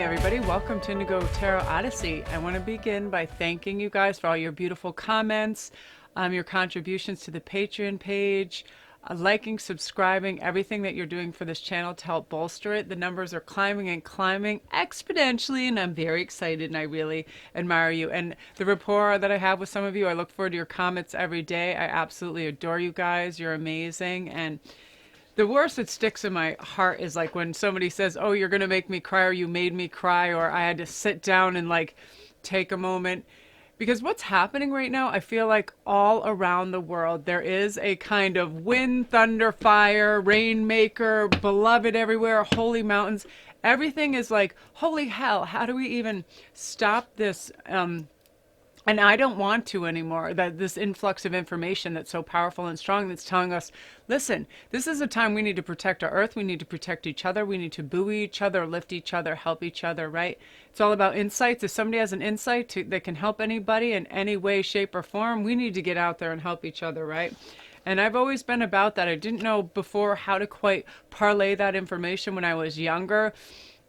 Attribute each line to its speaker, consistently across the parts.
Speaker 1: morning, everybody. Welcome to Indigo Tarot Odyssey. I want to begin by thanking you guys for all your beautiful comments, your contributions to the Patreon page, liking, subscribing, everything that you're doing for this channel to help bolster it. The numbers are climbing and climbing exponentially, and I'm very excited, and I really admire you. And the rapport that I have with some of you, I look forward to your comments every day. I absolutely adore you guys. You're amazing. And the worst that sticks in my heart is like when somebody says, oh, you're going to make me cry, or you made me cry, or I had to sit down and like take a moment. Because what's happening right now, I feel like all around the world, there is a kind of wind, thunder, fire, rainmaker, beloved everywhere, holy mountains. Everything is like, holy hell, how do we even stop this? And I don't want to anymore. That this influx of information that's so powerful and strong that's telling us, listen, this is a time we need to protect our earth. We need to protect each other. We need to buoy each other, lift each other, help each other, right? It's all about insights. If somebody has an insight that can help anybody in any way, shape, or form, we need to get out there and help each other, right? And I've always been about that. I didn't know before how to quite parlay that information when I was younger.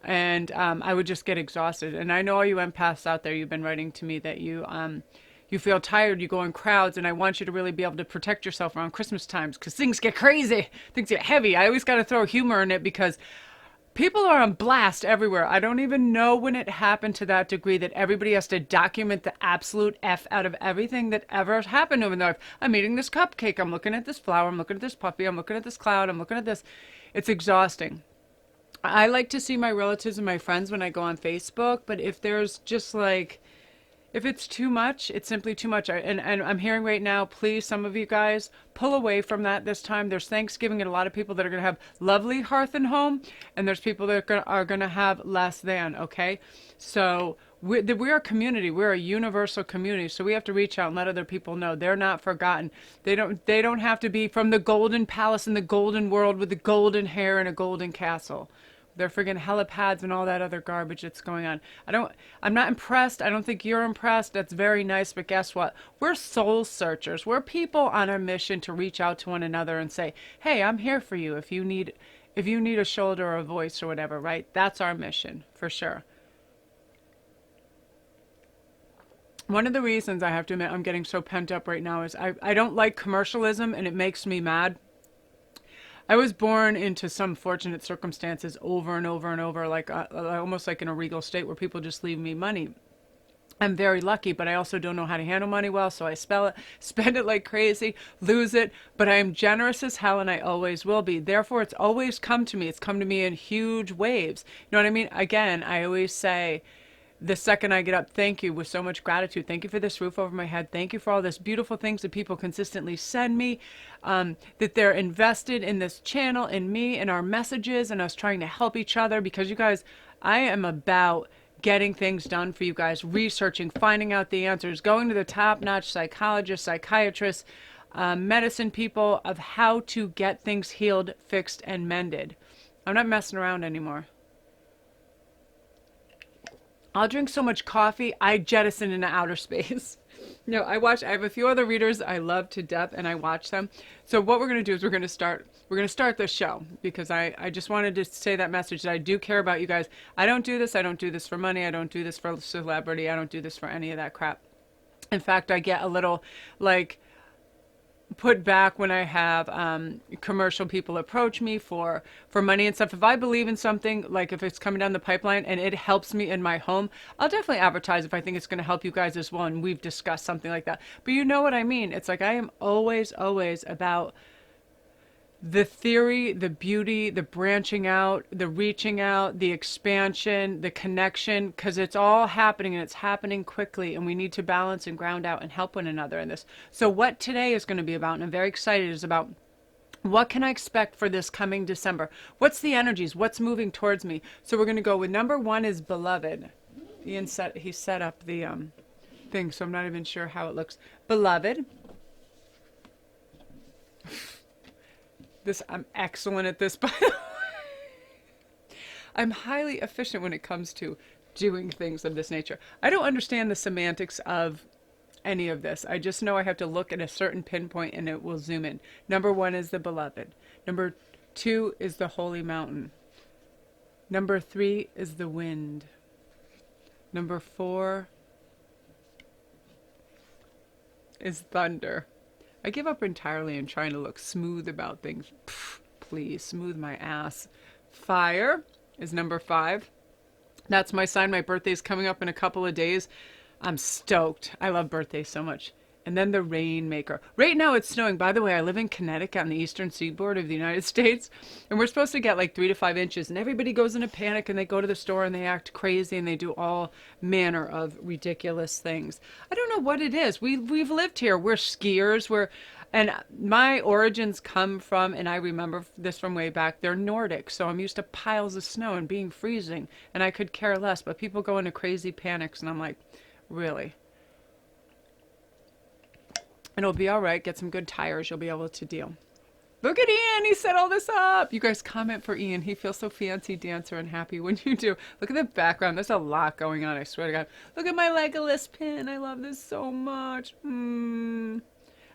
Speaker 1: And I would just get exhausted. And I know all you empaths out there, you've been writing to me that you feel tired, you go in crowds, and I want you to really be able to protect yourself around Christmas times because things get crazy, things get heavy. I always got to throw humor in it because people are on blast everywhere. I don't even know when it happened to that degree that everybody has to document the absolute F out of everything that ever happened to them in their life. I'm eating this cupcake, I'm looking at this flower, I'm looking at this puppy, I'm looking at this cloud, I'm looking at this. It's exhausting. I like to see my relatives and my friends when I go on Facebook, but if there's just like, if it's too much, it's simply too much. And I'm hearing right now, please, some of you guys, pull away from that this time. There's Thanksgiving and a lot of people that are going to have lovely hearth and home, and there's people that are going to have less than, okay? So we're a community. We're a universal community, so we have to reach out and let other people know they're not forgotten. They don't have to be from the golden palace in the golden world with the golden hair and a golden castle. They're friggin' helipads and all that other garbage that's going on. I'm not impressed. I don't think you're impressed. That's very nice, but guess what? We're soul searchers. We're people on a mission to reach out to one another and say, hey, I'm here for you if you need a shoulder or a voice or whatever, right? That's our mission, for sure. One of the reasons I have to admit I'm getting so pent up right now is I don't like commercialism, and it makes me mad. I was born into some fortunate circumstances over and over and over, like almost like in a regal state where people just leave me money. I'm very lucky, but I also don't know how to handle money well, so I spend it like crazy, lose it, but I am generous as hell, and I always will be. Therefore, it's always come to me. It's come to me in huge waves. You know what I mean? Again, I always say, the second I get up, thank you with so much gratitude. Thank you for this roof over my head. Thank you for all this beautiful things that people consistently send me, that they're invested in this channel, in me, in our messages, and us trying to help each other. Because you guys, I am about getting things done for you guys, researching, finding out the answers, going to the top-notch psychologists, psychiatrists, medicine people of how to get things healed, fixed, and mended. I'm not messing around anymore. I'll drink so much coffee, I jettison into outer space. No, I have a few other readers I love to death, and I watch them. So what we're going to do is we're going to start the show, because I just wanted to say that message that I do care about you guys. I don't do this for money. I don't do this for celebrity. I don't do this for any of that crap. In fact, I get a little like put back when I have commercial people approach me for money and stuff. If I believe in something, like if it's coming down the pipeline and it helps me in my home, I'll definitely advertise if I think it's going to help you guys as well, and we've discussed something like that. But you know what I mean? It's like I am always about the theory, the beauty, the branching out, the reaching out, the expansion, the connection, because it's all happening, and it's happening quickly, and we need to balance and ground out and help one another in this. So what today is going to be about, and I'm very excited, is about what can I expect for this coming December? What's the energies? What's moving towards me? So we're going to go with number one is beloved. He set up the thing, so I'm not even sure how it looks. Beloved. I'm excellent at this, by the way. I'm highly efficient when it comes to doing things of this nature. I don't understand the semantics of any of this. I just know I have to look at a certain pinpoint and it will zoom in. Number one is the beloved. Number two is the holy mountain. Number three is the wind. Number 4 is thunder. I give up entirely in trying to look smooth about things. Pff, please, smooth my ass. Fire is number 5. That's my sign. My birthday's coming up in a couple of days. I'm stoked. I love birthdays so much. And then the Rainmaker. Right now it's snowing. By the way, I live in Connecticut on the eastern seaboard of the United States, and we're supposed to get like 3 to 5 inches. And everybody goes into panic and they go to the store and they act crazy and they do all manner of ridiculous things. I don't know what it is. We've lived here. We're skiers. And my origins come from, and I remember this from way back, they're Nordic. So I'm used to piles of snow and being freezing, and I could care less. But people go into crazy panics, and I'm like, really? And it'll be all right. Get some good tires. You'll be able to deal. Look at Ian. He set all this up. You guys comment for Ian. He feels so fancy dancer and happy when you do. Look at the background. There's a lot going on. I swear to God. Look at my Legolas pin. I love this so much. I'm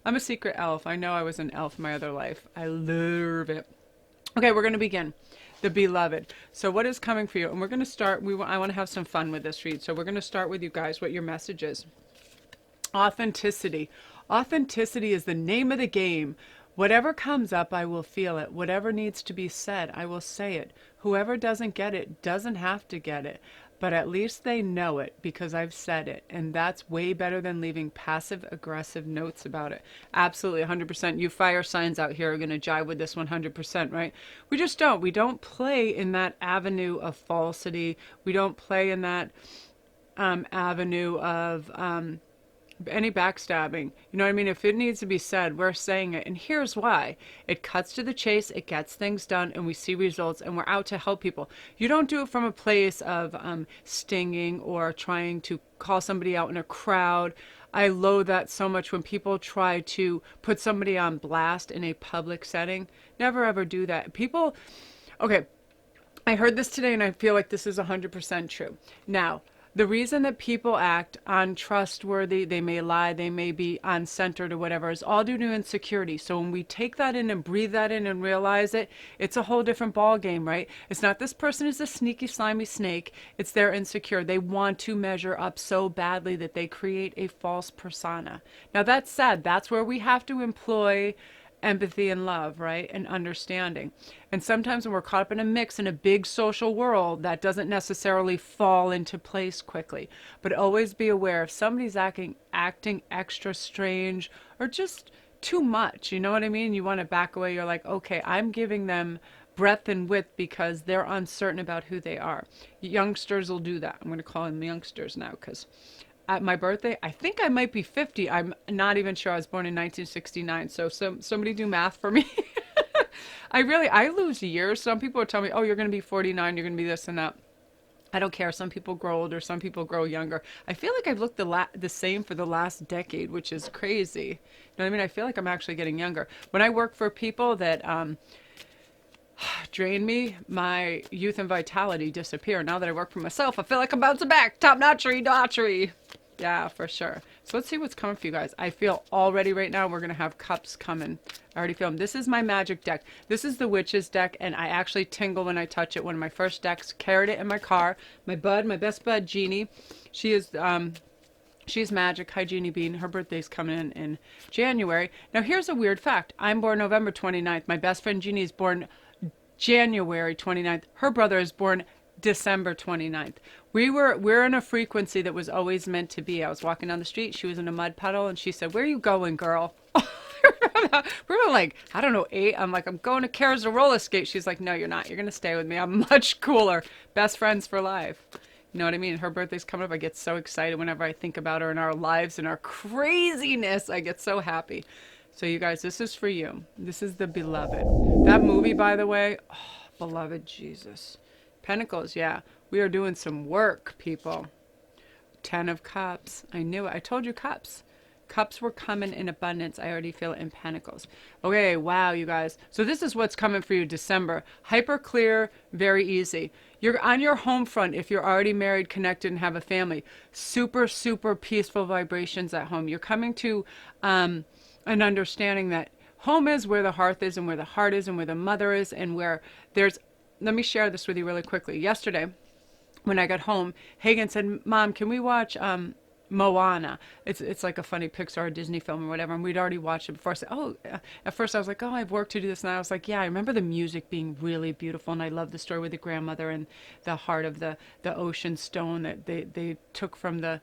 Speaker 1: a secret elf. I know I was an elf in my other life. I love it. Okay, we're going to begin. The beloved. So what is coming for you? And we're going to start. I want to have some fun with this read. So we're going to start with you guys what your message is. Authenticity. Authenticity is the name of the game. Whatever comes up, I will feel it. Whatever needs to be said, I will say it. Whoever doesn't get it doesn't have to get it. But at least they know it because I've said it. And that's way better than leaving passive aggressive notes about it. Absolutely, 100%. You fire signs out here are going to jive with this 100%, right? We just don't. We don't play in that avenue of falsity. We don't play in that avenue of any backstabbing. You know what I mean? If it needs to be said, we're saying it. And here's why. It cuts to the chase, it gets things done, and we see results, and we're out to help people. You don't do it from a place of stinging or trying to call somebody out in a crowd. I loathe that so much when people try to put somebody on blast in a public setting. Never ever do that. People, okay, I heard this today and I feel like this is 100% true. Now, the reason that people act untrustworthy, they may lie, they may be uncentered or whatever, is all due to insecurity. So when we take that in and breathe that in and realize it, it's a whole different ball game, right? It's not this person is a sneaky, slimy snake. It's they're insecure. They want to measure up so badly that they create a false persona. Now that said, that's where we have to employ empathy and love, right? And understanding. And sometimes when we're caught up in a mix in a big social world, that doesn't necessarily fall into place quickly. But always be aware if somebody's acting extra strange or just too much, you know what I mean? You want to back away. You're like, okay, I'm giving them breadth and width because they're uncertain about who they are. Youngsters will do that. I'm going to call them youngsters now because at my birthday, I think I might be 50. I'm not even sure. I was born in 1969. So somebody do math for me. I lose years. Some people are telling me, oh, you're going to be 49. You're going to be this and that. I don't care. Some people grow older. Some people grow younger. I feel like I've looked the same for the last decade, which is crazy. You know what I mean? I feel like I'm actually getting younger. When I work for people that drain me, my youth and vitality disappear. Now that I work for myself, I feel like I'm bouncing back. Top notchery. Yeah, for sure. So let's see what's coming for you guys. I feel already right now we're going to have cups coming. I already feel them. This is my magic deck. This is the witch's deck, and I actually tingle when I touch it. One of my first decks, carried it in my car. My best bud, Jeannie, she's magic. Hi, Jeannie Bean. Her birthday's coming in January. Now, here's a weird fact. I'm born November 29th. My best friend, Jeannie, is born January 29th. Her brother is born December 29th. We're in a frequency that was always meant to be. I was walking down the street. She was in a mud puddle, and she said, "Where are you going, girl?" We were like, I don't know, 8. I'm like, I'm going to Kara's to roller skate. She's like, no, you're not. You're going to stay with me. I'm much cooler. Best friends for life. You know what I mean? Her birthday's coming up. I get so excited whenever I think about her and our lives and our craziness. I get so happy. So you guys, this is for you. This is the beloved. That movie, by the way, oh, beloved Jesus. Pentacles, yeah. We are doing some work, people. 10 of Cups. I knew it. I told you cups. Cups were coming in abundance. I already feel it in Pentacles. Okay, wow, you guys. So this is what's coming for you December. Hyper clear, very easy. You're on your home front if you're already married, connected, and have a family. Super, super peaceful vibrations at home. You're coming to an understanding that home is where the hearth is and where the heart is and where the mother is and where there's... Let me share this with you really quickly. Yesterday, when I got home, Hagen said, "Mom, can we watch Moana?" It's like a funny Pixar or Disney film or whatever, and we'd already watched it before. I said, "Oh," at first I was like, "Oh, I have work to do this," and I was like, "Yeah, I remember the music being really beautiful, and I love the story with the grandmother and the heart of the ocean stone that they took from the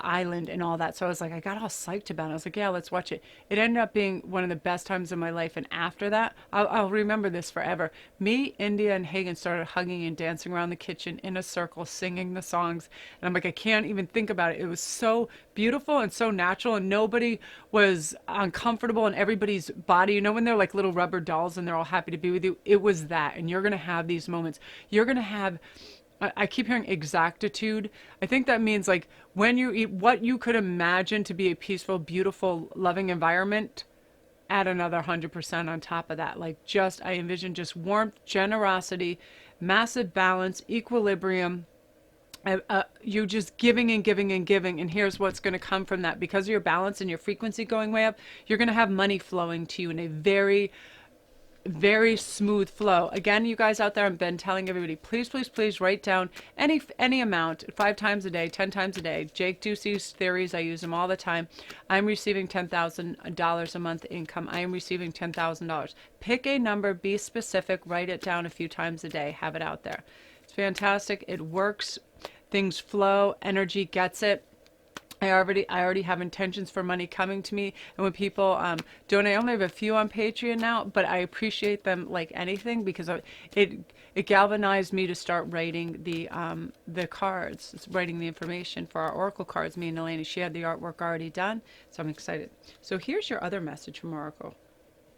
Speaker 1: island and all that." So I was like, I got all psyched about it. I was like, "Yeah, let's watch it." It ended up being one of the best times of my life, and after that, I'll remember this forever. Me, India, and Hagen started hugging and dancing around the kitchen in a circle, singing the songs, and I'm like, I can't even think about it. It was so beautiful and so natural, and nobody was uncomfortable in everybody's body. You know, when they're like little rubber dolls and they're all happy to be with you? It was that. And you're going to have these moments. You're going to have, I keep hearing exactitude. I think that means like when you eat what you could imagine to be a peaceful, beautiful, loving environment, add another 100% on top of that. Like just, I envision just warmth, generosity, massive balance, equilibrium. You just giving and giving and giving, and here's what's going to come from that. Because of your balance and your frequency going way up, you're going to have money flowing to you in a very, very smooth flow. Again, you guys out there, I've been telling everybody, please, please, please write down any amount, 5 times a day, 10 times a day. Jake Ducey's theories, I use them all the time. I'm receiving $10,000 a month income. I am receiving $10,000. Pick a number, be specific, write it down a few times a day, have it out there. It's fantastic. It works. Things flow, energy gets it. I already have intentions for money coming to me, and when people donate, I only have a few on Patreon now, but I appreciate them like anything, because it galvanized me to start writing the cards, writing the information for our Oracle cards. Me and Eleni, she had the artwork already done, so I'm excited. So here's your other message from Oracle.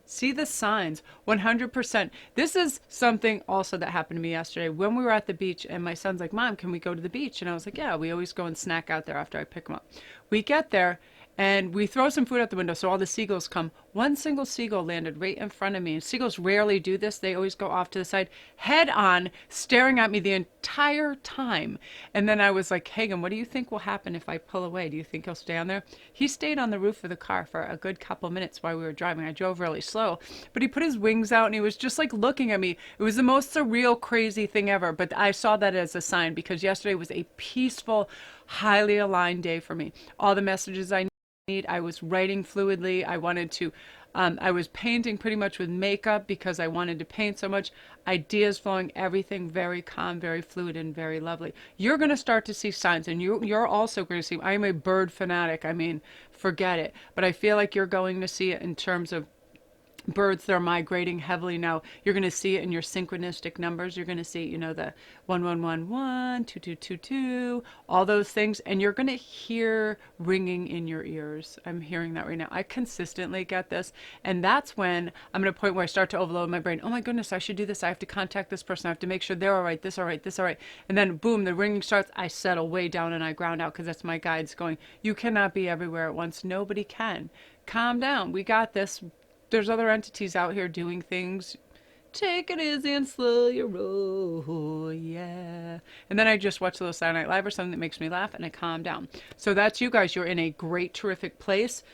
Speaker 1: See the signs, 100%. This is something also that happened to me yesterday when we were at the beach, and my son's like, "Mom, can we go to the beach?" And I was like, "Yeah, we always go and snack out there after I pick him up." We get there and we throw some food out the window, so all the seagulls come. One single seagull landed right in front of me. And seagulls rarely do this. They always go off to the side, head on, staring at me the entire time. And then I was like, "Hagen, what do you think will happen if I pull away? Do you think he'll stay on there?" He stayed on the roof of the car for a good couple minutes while we were driving. I drove really slow, but he put his wings out and he was just like looking at me. It was the most surreal, crazy thing ever. But I saw that as a sign, because yesterday was a peaceful, highly aligned day for me. All the messages I need, I was writing fluidly. I was painting pretty much with makeup because I wanted to paint so much. Ideas flowing, everything very calm, very fluid, and very lovely. You're going to start to see signs, and you're also going to see. I am a bird fanatic. I mean, forget it. But I feel like you're going to see it in terms of birds that are migrating heavily now. You're going to see it in your synchronistic numbers. You're going to see, you know, the 1111, 2222, all those things, and you're going to hear ringing in your ears. I'm hearing that right now. I consistently get this, and that's when I'm at a point where I start to overload my brain. Oh my goodness, I should do this. I have to contact this person. I have to make sure they're all right, this all right, this all right. And then boom, the ringing starts. I settle way down and I ground out, because that's my guides going, "You cannot be everywhere at once. Nobody can. Calm down. We got this. There's other entities out here doing things. Take it easy and slow your roll, yeah." And then I just watch a little Saturday Night Live or something that makes me laugh, and I calm down. So that's you guys. You're in a great, terrific place.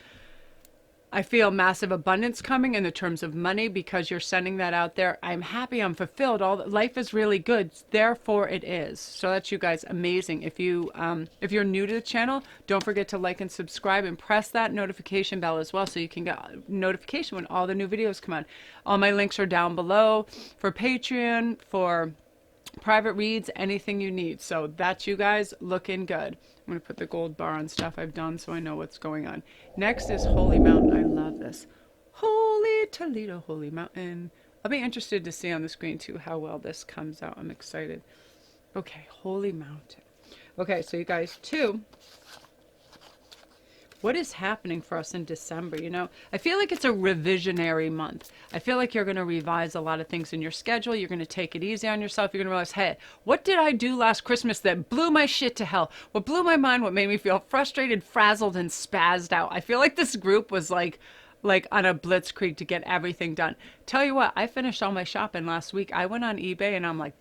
Speaker 1: I feel massive abundance coming in the terms of money, because you're sending that out there. I'm happy, I'm fulfilled. Life is really good. Therefore it is. So that's you guys. Amazing. If you're new to the channel, don't forget to like and subscribe, and press that notification bell as well, so you can get notification when all the new videos come on. All my links are down below for Patreon, for private reads, anything you need. So that's you guys, looking good. I'm going to put the gold bar on stuff I've done so I know what's going on. Next is Holy Mountain. I love this. Holy Toledo, Holy Mountain. I'll be interested to see on the screen too how well this comes out. I'm excited. Okay, Holy Mountain. Okay, so you guys too, what is happening for us in December? You know, I feel like it's a revisionary month. I feel like you're going to revise a lot of things in your schedule. You're going to take it easy on yourself. You're going to realize, hey, what did I do last Christmas that blew my shit to hell? What blew my mind? What made me feel frustrated, frazzled, and spazzed out? I feel like this group was like on a blitzkrieg to get everything done. Tell you what, I finished all my shopping last week. I went on eBay and I'm like,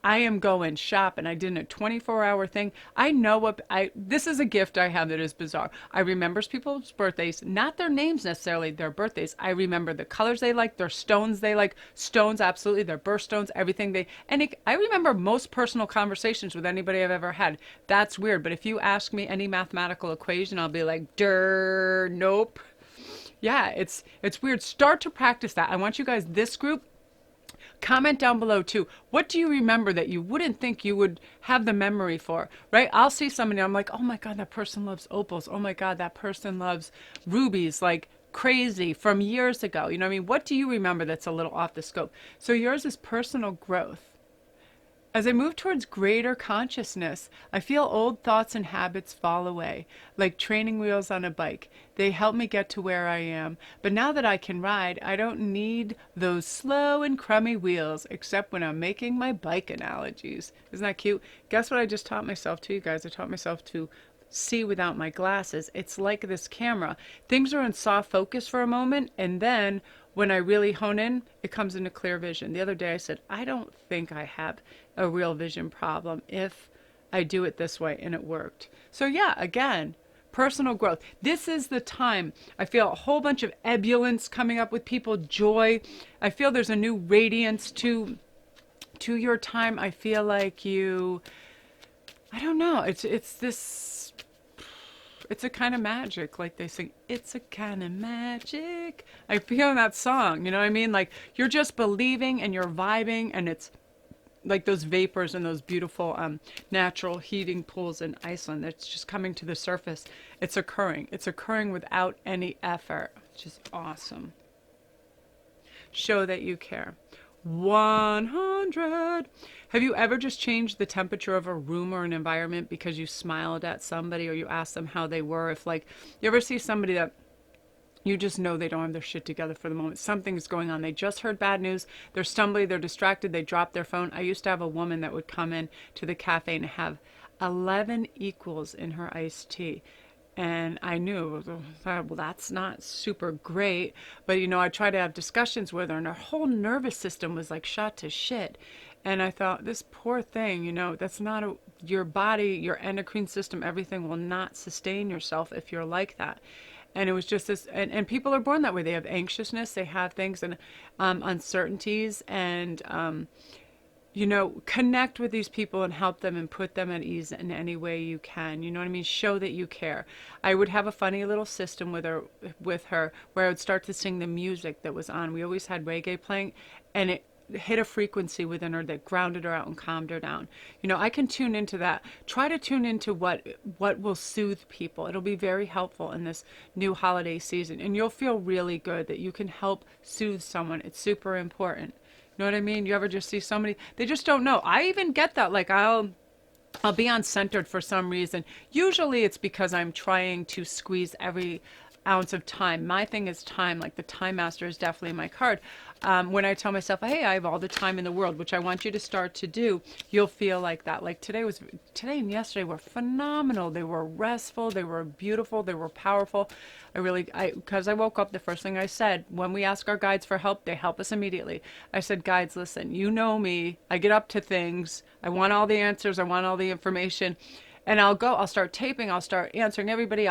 Speaker 1: I am going shopping. I did a 24-hour thing. I know this is a gift I have that is bizarre. I remember people's birthdays, not their names necessarily, their birthdays. I remember the colors they like, their stones they like, stones, absolutely, their birthstones, everything I remember most personal conversations with anybody I've ever had. That's weird, but if you ask me any mathematical equation, I'll be like, nope. Yeah, it's weird. Start to practice that. I want you guys, this group, comment down below too. What do you remember that you wouldn't think you would have the memory for, right? I'll see somebody, I'm like, oh my God, that person loves opals. Oh my God, that person loves rubies like crazy from years ago. You know what I mean? What do you remember that's a little off the scope? So yours is personal growth. As I move towards greater consciousness, I feel old thoughts and habits fall away, like training wheels on a bike. They help me get to where I am. But now that I can ride, I don't need those slow and crummy wheels, except when I'm making my bike analogies. Isn't that cute? Guess what I just taught myself to, you guys? I taught myself to see without my glasses. It's like this camera. Things are in soft focus for a moment, and then when I really hone in, it comes into clear vision. The other day I said, I don't think I have a real vision problem if I do it this way, and it worked. So yeah, again, personal growth. This is the time. I feel a whole bunch of ebullience coming up with people, joy. I feel there's a new radiance to your time. I feel like I don't know, it's a kind of magic, like they sing, it's a kind of magic. I feel that song, you know what I mean? Like you're just believing and you're vibing, and it's like those vapors and those beautiful natural heating pools in Iceland. It's just coming to the surface. It's occurring. It's occurring without any effort, which is awesome. Show that you care. 100. Have you ever just changed the temperature of a room or an environment because you smiled at somebody or you asked them how they were? If like you ever see somebody that you just know they don't have their shit together for the moment. Something's going on. They just heard bad news. They're stumbling. They're distracted. They drop their phone. I used to have a woman that would come in to the cafe and have 11 equals in her iced tea. And I knew, well, that's not super great. But, you know, I tried to have discussions with her, and her whole nervous system was like shot to shit. And I thought, this poor thing, you know, that's not your body, your endocrine system, everything will not sustain yourself if you're like that. And it was just this, and people are born that way. They have anxiousness, they have things and uncertainties, and you know, connect with these people and help them and put them at ease in any way you can. You know what I mean? Show that you care. I would have a funny little system with her where I would start to sing the music that was on. We always had reggae playing, and it hit a frequency within her that grounded her out and calmed her down. You know, I can tune into that. Try to tune into what will soothe people. It'll be very helpful in this new holiday season, and you'll feel really good that you can help soothe someone. It's super important. You know what I mean? You ever just see somebody, they just don't know. I even get that. Like I'll be uncentered for some reason. Usually it's because I'm trying to squeeze every ounce of time. My thing is time. Like the time master is definitely my card. When I tell myself, hey, I have all the time in the world, which I want you to start to do, you'll feel like that. Like today and yesterday were phenomenal. They were restful. They were beautiful. They were powerful. Because I woke up, the first thing I said, when we ask our guides for help, they help us immediately. I said, guides, listen, you know me. I get up to things. I want all the answers. I want all the information. And I'll start taping. I'll start answering everybody.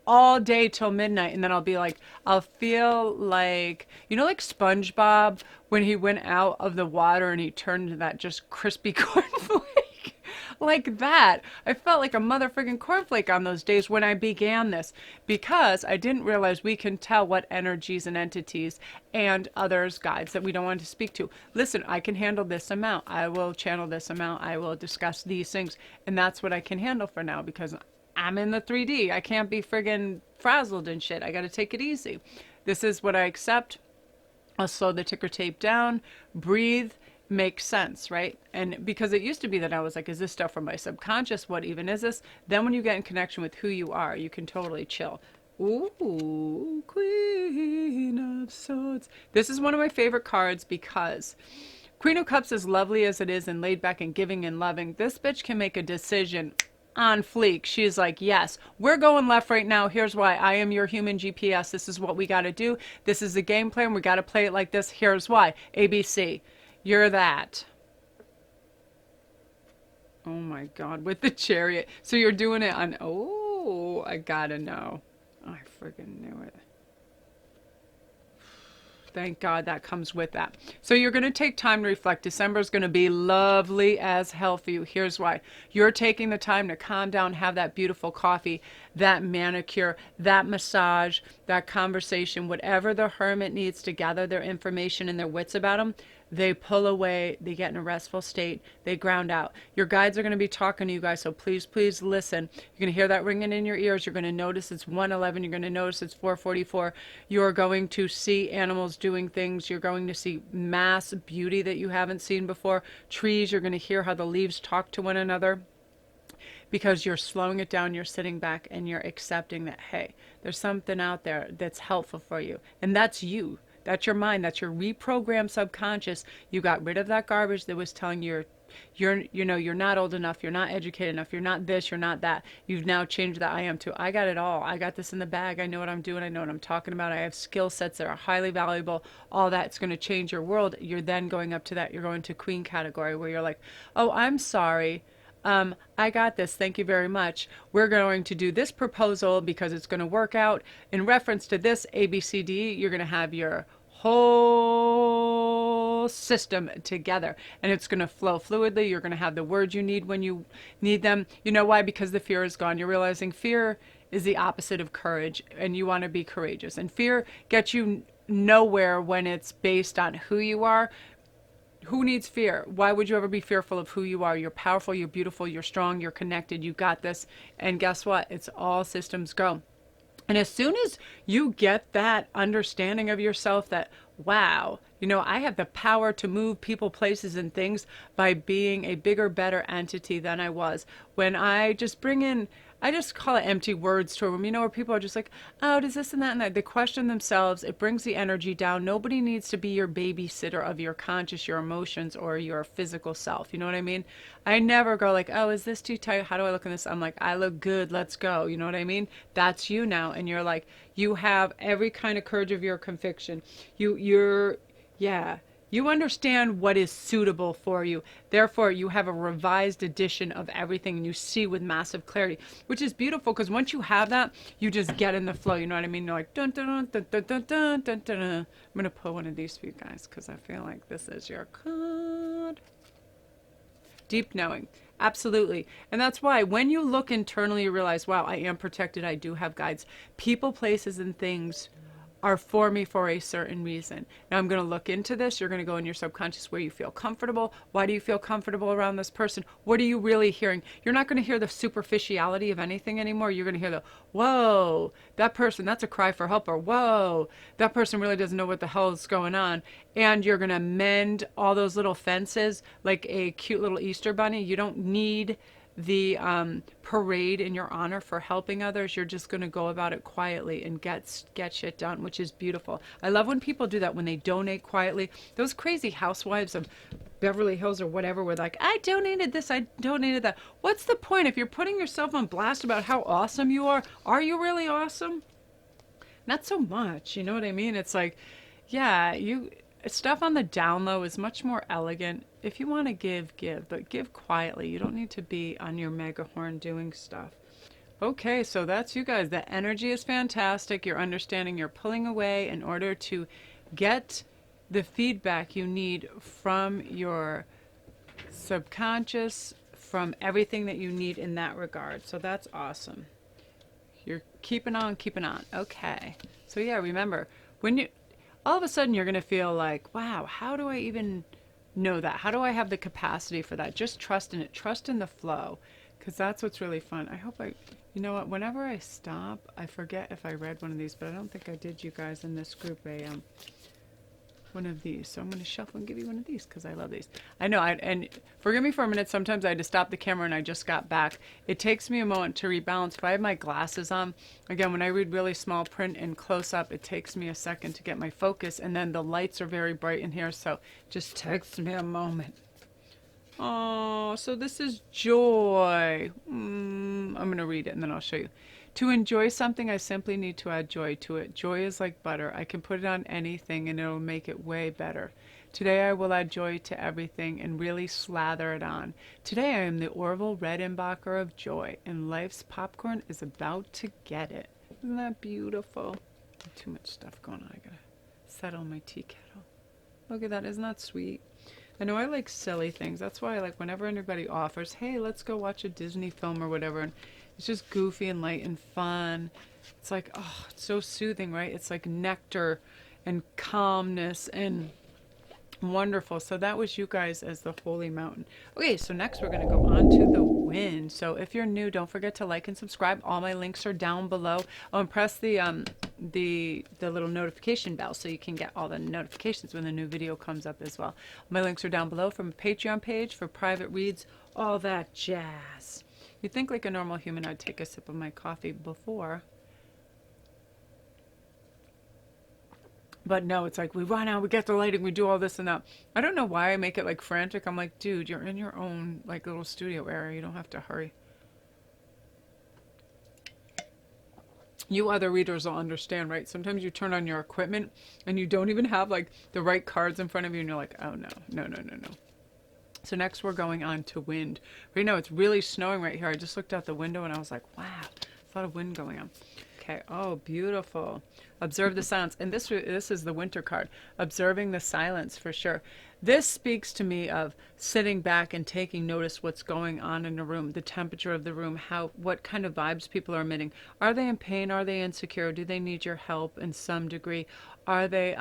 Speaker 1: All day till midnight, and then I'll feel like, you know, like SpongeBob when he went out of the water and he turned into that just crispy cornflake. Like that. I felt like a motherfucking cornflake on those days when I began this, because I didn't realize we can tell what energies and entities and others, guides that we don't want to speak to. Listen, I can handle this amount. I will channel this amount. I will discuss these things, and that's what I can handle for now, because I'm in the 3D. I can't be friggin' frazzled and shit. I got to take it easy. This is what I accept. I'll slow the ticker tape down, breathe, make sense, right? And because it used to be that I was like, is this stuff from my subconscious? What even is this? Then when you get in connection with who you are, you can totally chill. Ooh, Queen of Swords. This is one of my favorite cards because Queen of Cups, as lovely as it is and laid back and giving and loving, this bitch can make a decision on fleek. She's like, yes, we're going left right now. Here's why. I am your human GPS. This is what we got to do. This is the game plan. We got to play it like this. Here's why. ABC. You're that. Oh my God, with the chariot. So you're doing it on, oh, I gotta know. I friggin' knew it. Thank God that comes with that. So you're going to take time to reflect. December is going to be lovely as hell for you. Here's why. You're taking the time to calm down, have that beautiful coffee, that manicure, that massage, that conversation, whatever the hermit needs to gather their information and their wits about them. They pull away, they get in a restful state, they ground out. Your guides are going to be talking to you guys, so please, please listen. You're going to hear that ringing in your ears. You're going to notice it's 1:11. You're going to notice it's 4:44. You're going to see animals doing things. You're going to see mass beauty that you haven't seen before. Trees, you're going to hear how the leaves talk to one another. Because you're slowing it down, you're sitting back, and you're accepting that, hey, there's something out there that's helpful for you. And that's you. That's your mind. That's your reprogrammed subconscious. You got rid of that garbage that was telling you you're not old enough, you're not educated enough, you're not this, you're not that. You've now changed that I am to I got it all. I got this in the bag. I know what I'm doing. I know what I'm talking about. I have skill sets that are highly valuable. All that's going to change your world. You're then going up to that. You're going to queen category where you're like, oh, I'm sorry. I got this. Thank you very much. We're going to do this proposal because it's going to work out. In reference to this ABCD, you're going to have your whole system together and it's going to flow fluidly. You're going to have the words you need when you need them. You know why? Because the fear is gone. You're realizing fear is the opposite of courage and you want to be courageous. And fear gets you nowhere when it's based on who you are. Who needs fear? Why would you ever be fearful of who you are? You're powerful, you're beautiful, you're strong, you're connected, you got this. And guess what? It's all systems go. And as soon as you get that understanding of yourself that, wow, I have the power to move people, places, and things by being a bigger, better entity than I was. When I just I just call it empty words to a room, where people are just like, oh, does this and that and that. They question themselves. It brings the energy down. Nobody needs to be your babysitter of your conscious, your emotions, or your physical self. You know what I mean? I never go like, oh, is this too tight? How do I look in this? I'm like, I look good. Let's go. You know what I mean? That's you now. And you're like, you have every kind of courage of your conviction. Yeah. You understand what is suitable for you. Therefore, you have a revised edition of everything and you see with massive clarity, which is beautiful because once you have that, you just get in the flow. You know what I mean? You're like, dun, dun, dun, dun, dun, dun, dun, dun. I'm going to pull one of these for you guys because I feel like this is your card. Deep knowing. Absolutely. And that's why when you look internally, you realize, wow, I am protected. I do have guides. People, places, and things are for me for a certain reason. Now I'm going to look into this. You're going to go in your subconscious where you feel comfortable. Why do you feel comfortable around this person? What are you really hearing? You're not going to hear the superficiality of anything anymore. You're going to hear the, whoa, that person, that's a cry for help, or whoa, that person really doesn't know what the hell is going on. And you're going to mend all those little fences like a cute little Easter bunny. You don't need the parade in your honor for helping others. You're just going to go about it quietly and get shit done, which is beautiful. I love when people do that, when they donate quietly. Those crazy housewives of Beverly Hills or whatever were like, I donated this, I donated that. What's the point? If you're putting yourself on blast about how awesome you are you really awesome? Not so much, you know what I mean? It's like, yeah, stuff on the down low is much more elegant. If you want to give, but give quietly. You don't need to be on your megahorn doing stuff. Okay, so that's you guys. The energy is fantastic. You're understanding you're pulling away in order to get the feedback you need from your subconscious, from everything that you need in that regard. So that's awesome. You're keeping on. Okay. So yeah, remember, all of a sudden you're going to feel like, wow, how do I even know that? How do I have the capacity for that? Just trust in it. Trust in the flow, because that's what's really fun. I hope you know what, whenever I stop, I forget if I read one of these, but I don't think I did, you guys in this group, one of these. So I'm going to shuffle and give you one of these because I love these. I know, and forgive me for a minute. Sometimes I had to stop the camera and I just got back. It takes me a moment to rebalance. If I have my glasses on, again, when I read really small print and close up, it takes me a second to get my focus. And then the lights are very bright in here, so it just takes me a moment. Oh, so this is joy. I'm going to read it and then I'll show you. To enjoy something, I simply need to add joy to it. Joy is like butter. I can put it on anything and it'll make it way better. Today I will add joy to everything and really slather it on. Today I am the Orville Redenbacher of joy, and life's popcorn is about to get it. Isn't that beautiful? Too much stuff going on. I gotta settle my tea kettle. Look at that. Isn't that sweet? I know I like silly things. That's why I like whenever anybody offers, hey, let's go watch a Disney film or whatever, and it's just goofy and light and fun. It's like, oh, it's so soothing, right? It's like nectar and calmness and wonderful. So that was you guys as the holy mountain. Okay, so next we're going to go on to the wind. So if you're new, don't forget to like and subscribe. All my links are down below. Oh, and press the little notification bell so you can get all the notifications when the new video comes up as well. My links are down below from a Patreon page for private reads, all that jazz. You'd think like a normal human I'd take a sip of my coffee before. But no, it's like we run out, we get the lighting, we do all this and that. I don't know why I make it like frantic. I'm like, dude, you're in your own like little studio area. You don't have to hurry. You other readers will understand, right? Sometimes you turn on your equipment and you don't even have like the right cards in front of you and you're like, oh no, no, no, no, no. So next we're going on to wind. Right now it's really snowing right here. I just looked out the window and I was like, wow, a lot of wind going on. Okay, oh, beautiful. Observe the silence. And this is the winter card. Observing the silence for sure. This speaks to me of sitting back and taking notice what's going on in the room, the temperature of the room, what kind of vibes people are emitting. Are they in pain? Are they insecure? Do they need your help in some degree? Are they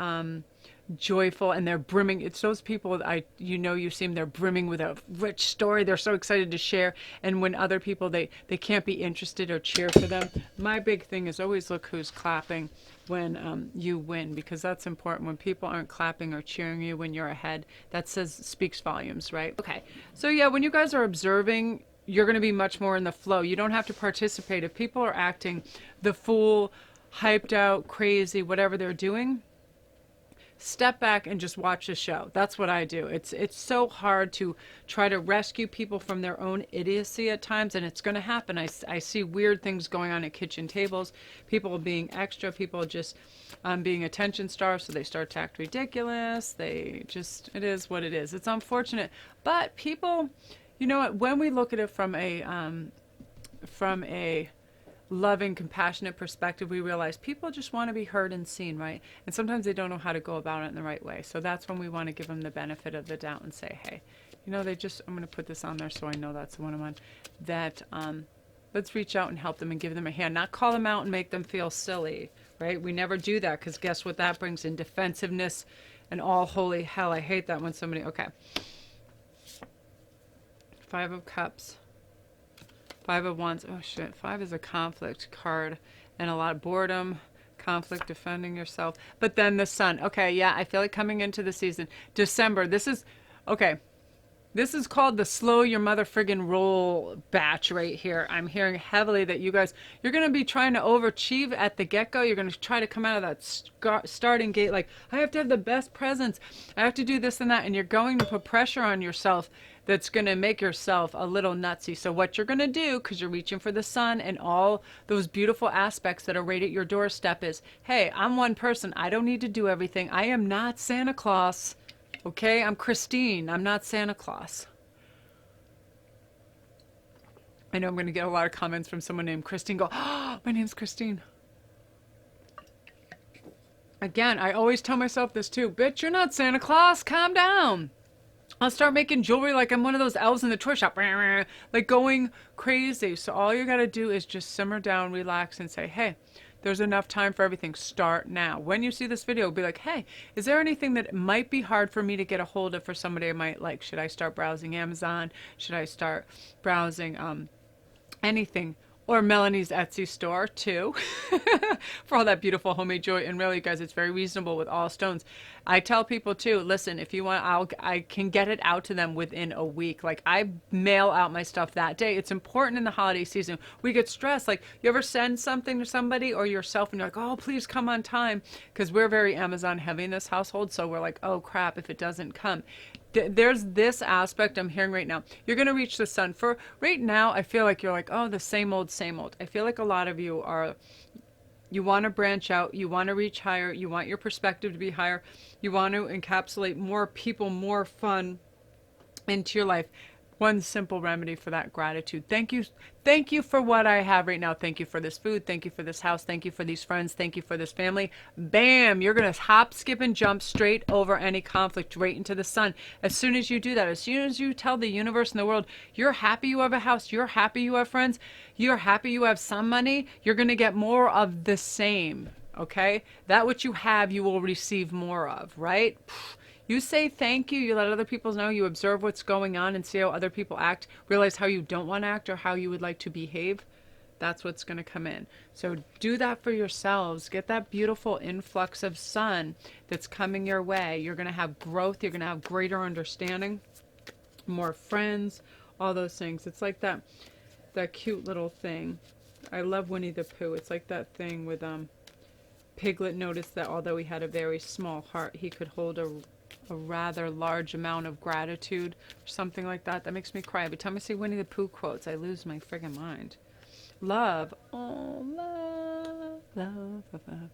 Speaker 1: joyful and they're brimming? It's those people you see them, they're brimming with a rich story. They're so excited to share. And when other people, they can't be interested or cheer for them. My big thing is always look who's clapping when you win, because that's important. When people aren't clapping or cheering you when you're ahead, that speaks volumes, right? Okay, so yeah, when you guys are observing, you're going to be much more in the flow. You don't have to participate. If people are acting the fool, hyped out, crazy, whatever they're doing, step back and just watch the show. That's what I do. It's so hard to try to rescue people from their own idiocy at times, and it's going to happen. I see weird things going on at kitchen tables, people being extra, people just being attention starved, so they start to act ridiculous. It is what it is. It's unfortunate, but people, you know what, when we look at it from a loving, compassionate perspective, we realize people just want to be heard and seen, right? And sometimes they don't know how to go about it in the right way. So that's when we want to give them the benefit of the doubt and say, hey, you know, I'm going to put this on there so I know that's the one I'm on, that let's reach out and help them and give them a hand, not call them out and make them feel silly, right? We never do that, because guess what that brings in? Defensiveness and all holy hell. I hate that when somebody, okay. 5 of Cups. 5 of Wands. Oh shit. 5 is a conflict card and a lot of boredom, conflict, defending yourself. But then the Sun. Okay, yeah, I feel like coming into the season. December. This is called the slow your mother friggin' roll batch right here. I'm hearing heavily that you guys, you're going to be trying to overachieve at the get-go. You're going to try to come out of that starting gate like, I have to have the best presents. I have to do this and that. And you're going to put pressure on yourself that's going to make yourself a little nutsy. So what you're going to do, because you're reaching for the sun and all those beautiful aspects that are right at your doorstep, is, hey, I'm one person. I don't need to do everything. I am not Santa Claus. Okay, I'm Christine. I'm not Santa Claus. I know I'm going to get a lot of comments from someone named Christine. Go, oh, my name's Christine. Again, I always tell myself this too. Bitch, you're not Santa Claus. Calm down. I'll start making jewelry like I'm one of those elves in the toy shop. Like going crazy. So all you got to do is just simmer down, relax, and say, hey, there's enough time for everything. Start now. When you see this video, be like, hey, is there anything that might be hard for me to get a hold of for somebody I might like? Should I start browsing Amazon? Should I start browsing anything? Or Melanie's Etsy store too, for all that beautiful homemade joy. And really, guys, it's very reasonable with all stones. I tell people too, listen, if you want, I can get it out to them within a week. Like, I mail out my stuff that day. It's important in the holiday season. We get stressed. Like, you ever send something to somebody or yourself and you're like, oh, please come on time. Because we're very Amazon heavy in this household. So we're like, oh crap, if it doesn't come. There's this aspect I'm hearing right now. You're going to reach the sun. For right now, I feel like you're like, oh, the same old, same old. I feel like a lot of you are, You want to branch out. You want to reach higher. You want your perspective to be higher. You want to encapsulate more people, more fun into your life. One simple remedy for that: gratitude. Thank you. Thank you for what I have right now. Thank you for this food. Thank you for this house. Thank you for these friends. Thank you for this family. Bam! You're going to hop, skip, and jump straight over any conflict right into the sun. As soon as you do that, as soon as you tell the universe and the world, you're happy you have a house, you're happy you have friends, you're happy you have some money, you're going to get more of the same. Okay? That which you have, you will receive more of, right? You say thank you, you let other people know, you observe what's going on and see how other people act, realize how you don't want to act or how you would like to behave. That's what's going to come in. So do that for yourselves. Get that beautiful influx of sun that's coming your way. You're going to have growth. You're going to have greater understanding, more friends, all those things. It's like that cute little thing. I love Winnie the Pooh. It's like that thing with Piglet noticed that although he had a very small heart, he could hold a rather large amount of gratitude or something like that. That makes me cry. Every time I see Winnie the Pooh quotes, I lose my friggin' mind. Love. Oh, love, love, love, love.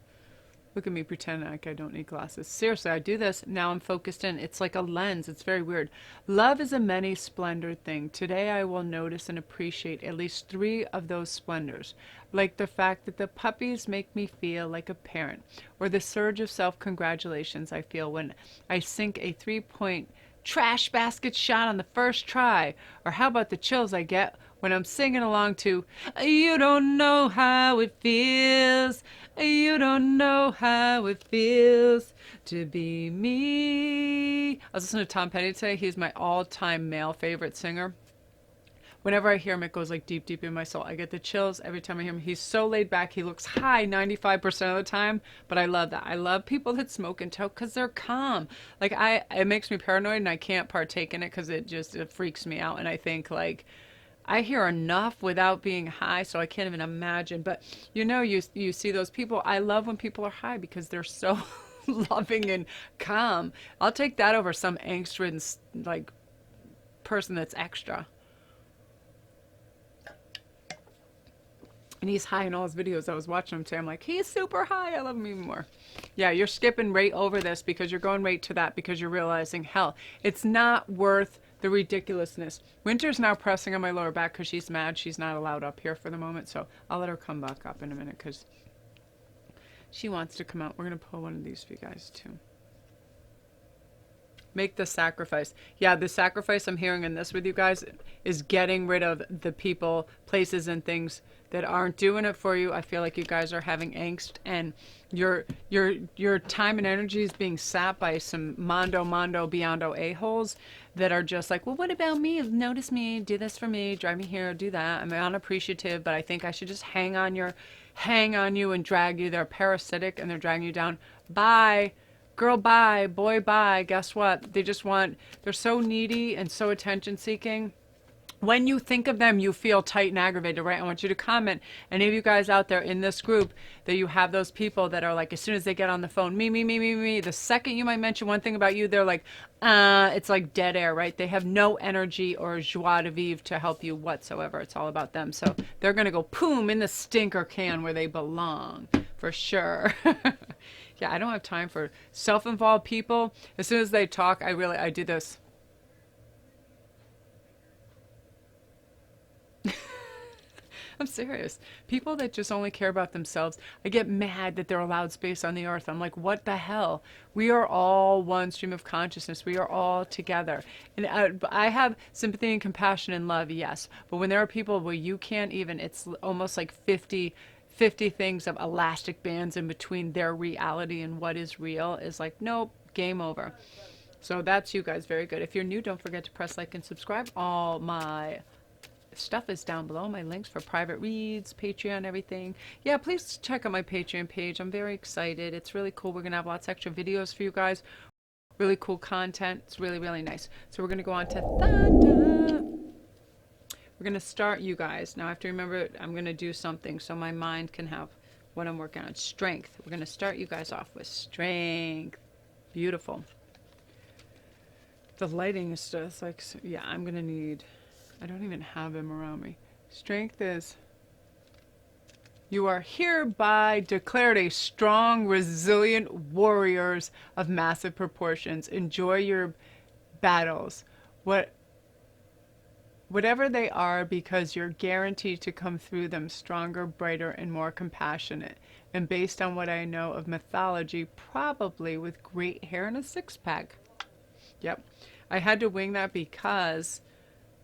Speaker 1: Look at me pretending like I don't need glasses. Seriously, I do this. Now I'm focused in. It's like a lens. It's very weird. Love is a many splendored thing. Today I will notice and appreciate at least 3 of those splendors. Like the fact that the puppies make me feel like a parent. Or the surge of self-congratulations I feel when I sink a 3-point trash basket shot on the first try. Or how about the chills I get when I'm singing along to "You don't know how it feels, you don't know how it feels to be me." I was listening to Tom Petty today. He's my all-time male favorite singer. Whenever I hear him, it goes like deep, deep in my soul. I get the chills every time I hear him. He's so laid back. He looks high 95% of the time, but I love that. I love people that smoke and toke because they're calm. Like it makes me paranoid and I can't partake in it because it freaks me out. And I think like, I hear enough without being high, so I can't even imagine. But you see those people. I love when people are high because they're so loving and calm. I'll take that over some angst-ridden like person that's extra. And he's high in all his videos. I was watching him today. I'm like, he's super high. I love him even more. Yeah, you're skipping right over this because you're going right to that because you're realizing, hell, it's not worth the ridiculousness. Winter's now pressing on my lower back because she's mad. She's not allowed up here for the moment. So I'll let her come back up in a minute because she wants to come out. We're going to pull one of these for you guys too. Make the sacrifice. Yeah, the sacrifice I'm hearing in this with you guys is getting rid of the people, places, and things that aren't doing it for you. I feel like you guys are having angst and your time and energy is being sapped by some mondo beyond a-holes that are just like, well, what about me? Notice me, do this for me, drive me here, do that. I'm unappreciative, but I think I should just hang on you and drag you. They're parasitic and they're dragging you down. Bye. Girl, bye. Boy, bye. Guess what? They're so needy and so attention seeking. When you think of them, you feel tight and aggravated, right? I want you to comment, any of you guys out there in this group, that you have those people that are like, as soon as they get on the phone, me. The second you might mention one thing about you, they're like, it's like dead air, right? They have no energy or joie de vivre to help you whatsoever. It's all about them. So they're going to go, boom, in the stinker can where they belong, for sure. Yeah, I don't have time for self-involved people. As soon as they talk, I do this. I'm serious. People that just only care about themselves, I get mad that they're allowed space on the earth. I'm like, what the hell? We are all one stream of consciousness. We are all together. And I have sympathy and compassion and love, yes. But when there are people where you can't even, it's almost like 50 things of elastic bands in between their reality and what is real, is like, nope, game over. So that's you guys. Very good. If you're new, don't forget to press like and subscribe. All my stuff is down below, my links for private reads, Patreon, everything. Yeah, please check out my Patreon page. I'm very excited. It's really cool. We're gonna have lots of extra videos for you guys, really cool content. It's really, really nice. So we're gonna go on to thunder. We're gonna start, you guys. Now I have to remember I'm gonna do something so my mind can have what I'm working on. Strength. We're gonna start you guys off with strength. Beautiful. The lighting is just like, yeah, I'm gonna need, I don't even have him around me. Strength is You are hereby declared a strong, resilient warriors of massive proportions. Enjoy your battles. What whatever they are, because you're guaranteed to come through them stronger, brighter, and more compassionate. And based on what I know of mythology, probably with great hair and a six pack. Yep. I had to wing that because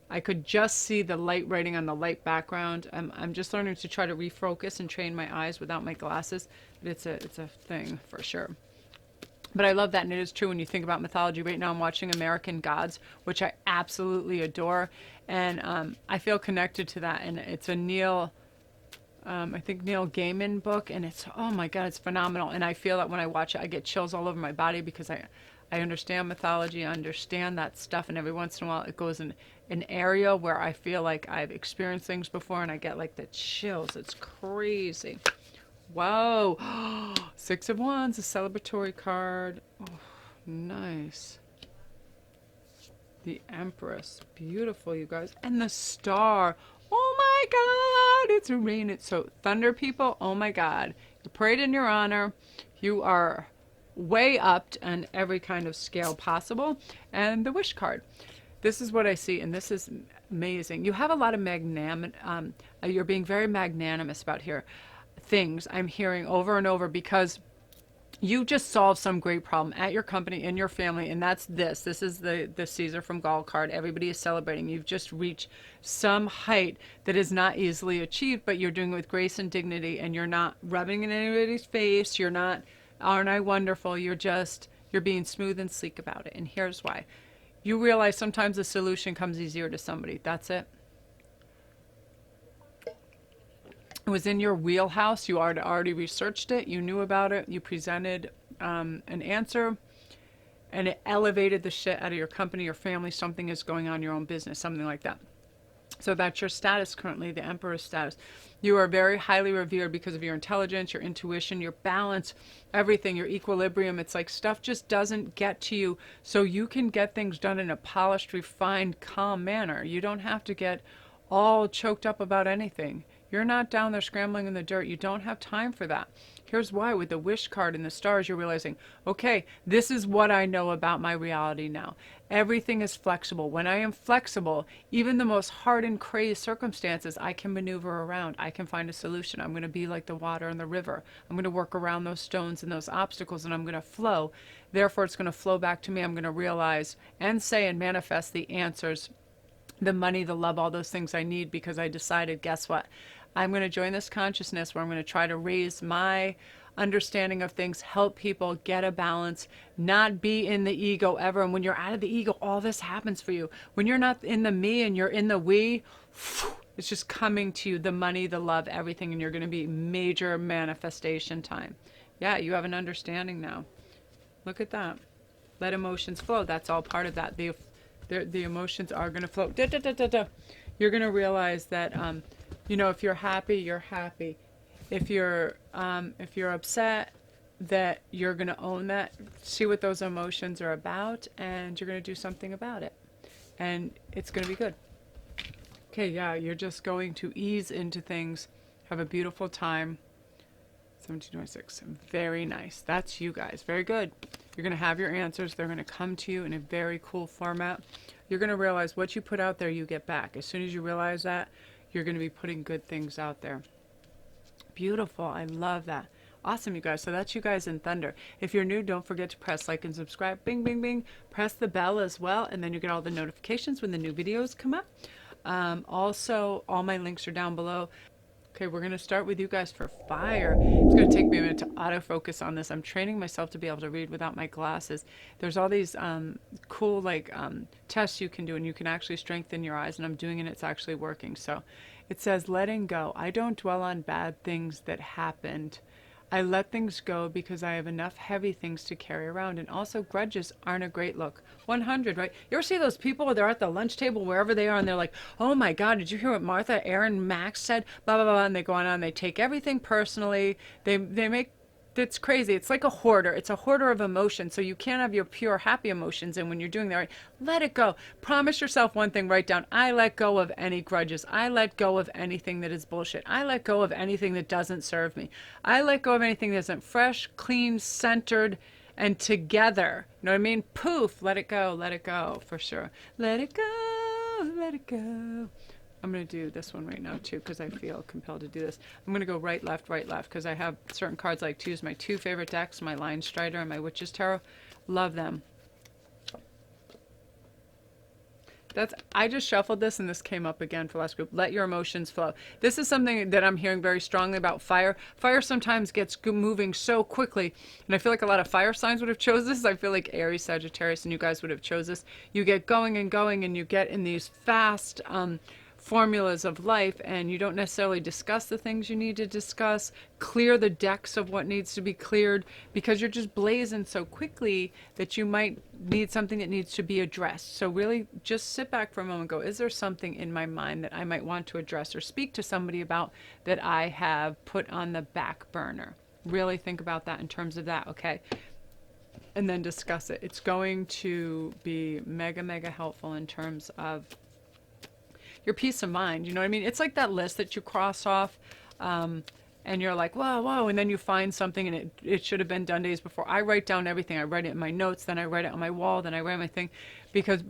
Speaker 1: I could just see the light writing on the light background. I'm just learning to try to refocus and train my eyes without my glasses. But it's a thing for sure. But I love that, and it is true when you think about mythology. Right now I'm watching American Gods, which I absolutely adore, and I feel connected to that. And it's a I think Neil Gaiman book, and it's, oh my God, it's phenomenal. And I feel that when I watch it, I get chills all over my body because I understand mythology, I understand that stuff, and every once in a while it goes in an area where I feel like I've experienced things before, and I get like the chills. It's crazy. Whoa. Six of Wands, a celebratory card. Oh, nice. The Empress. Beautiful, you guys. And the Star. Oh my God. It's raining. So, Thunder people, oh my God. You prayed in your honor. You are way upped on every kind of scale possible. And the Wish card. This is what I see, and this is amazing. You have a lot of you're being very magnanimous about here. Things I'm hearing over and over, because you just solved some great problem at your company, in your family, and that's this. This is the Caesar from Gaul card. Everybody is celebrating. You've just reached some height that is not easily achieved, but you're doing it with grace and dignity, and you're not rubbing in anybody's face. You're not, aren't I wonderful? You're being smooth and sleek about it. And here's why. You realize sometimes the solution comes easier to somebody. That's it. It was in your wheelhouse. You already researched it. You knew about it. You presented an answer, and it elevated the shit out of your company, your family. Something is going on in your own business, something like that. So that's your status currently, the Emperor's status. You are very highly revered because of your intelligence, your intuition, your balance, everything, your equilibrium. It's like stuff just doesn't get to you, so you can get things done in a polished, refined, calm manner. You don't have to get all choked up about anything. You're not down there scrambling in the dirt. You don't have time for that. Here's why. With the Wish card and the stars, you're realizing, okay, this is what I know about my reality now. Everything is flexible. When I am flexible, even the most hard and crazed circumstances, I can maneuver around. I can find a solution. I'm going to be like the water in the river. I'm going to work around those stones and those obstacles, and I'm going to flow. Therefore, it's going to flow back to me. I'm going to realize and say and manifest the answers, the money, the love, all those things I need, because I decided, guess what? I'm going to join this consciousness where I'm going to try to raise my understanding of things, help people get a balance, not be in the ego ever. And when you're out of the ego, all this happens for you. When you're not in the me and you're in the we, it's just coming to you, the money, the love, everything, and you're going to be major manifestation time. Yeah, you have an understanding now. Look at that. Let emotions flow. That's all part of that. The emotions are going to flow. You're going to realize that if you're happy, you're happy. If you're upset, that you're going to own that, see what those emotions are about, and you're going to do something about it. And it's going to be good. Okay, yeah, you're just going to ease into things, have a beautiful time. 1726, very nice. That's you guys, very good. You're going to have your answers. They're going to come to you in a very cool format. You're going to realize what you put out there, you get back. As soon as you realize that, you're going to be putting good things out there. Beautiful. I love that. Awesome, you guys. So that's you guys in Thunder. If you're new, don't forget to press like and subscribe. Bing, bing, bing. Press the bell as well, and then you get all the notifications when the new videos come up. Also, all my links are down below. Okay, we're going to start with you guys for fire. It's going to take me a minute to autofocus on this. I'm training myself to be able to read without my glasses. There's all these cool tests you can do, and you can actually strengthen your eyes, and I'm doing it. It's actually working. So it says, letting go. I don't dwell on bad things that happened. I let things go because I have enough heavy things to carry around. And also, grudges aren't a great look. 100, right? You ever see those people, they're at the lunch table, wherever they are, and they're like, oh my God, did you hear what Martha, Aaron, Max said? Blah, blah, blah. And they go on, they take everything personally. They make That's crazy. It's like a hoarder. It's a hoarder of emotion. So you can't have your pure happy emotions. And when you're doing that, right, let it go. Promise yourself one thing. Write down, I let go of any grudges. I let go of anything that is bullshit. I let go of anything that doesn't serve me. I let go of anything that isn't fresh, clean, centered, and together. You know what I mean? Poof, let it go, for sure. Let it go, let it go. I'm going to do this one right now too because I feel compelled to do this. I'm going to go right, left, because I have certain cards I like to use. My two favorite decks, my Lion Strider and my Witch's Tarot. Love them. I just shuffled this and this came up again for last group. Let your emotions flow. This is something that I'm hearing very strongly about fire. Fire sometimes gets moving so quickly, and I feel like a lot of fire signs would have chose this. I feel like Aries, Sagittarius, and you guys would have chose this. You get going and going, and you get in these fast formulas of life, and you don't necessarily discuss the things you need to discuss, clear the decks of what needs to be cleared, because you're just blazing so quickly that you might need something that needs to be addressed. So really just sit back for a moment and go, is there something in my mind that I might want to address or speak to somebody about that I have put on the back burner? Really think about that in terms of that, okay? And then discuss it. It's going to be mega, mega helpful in terms of your peace of mind. You know what I mean? It's like that list that you cross off and you're like, whoa, whoa. And then you find something and it should have been done days before. I write down everything. I write it in my notes. Then I write it on my wall. Then I write my thing.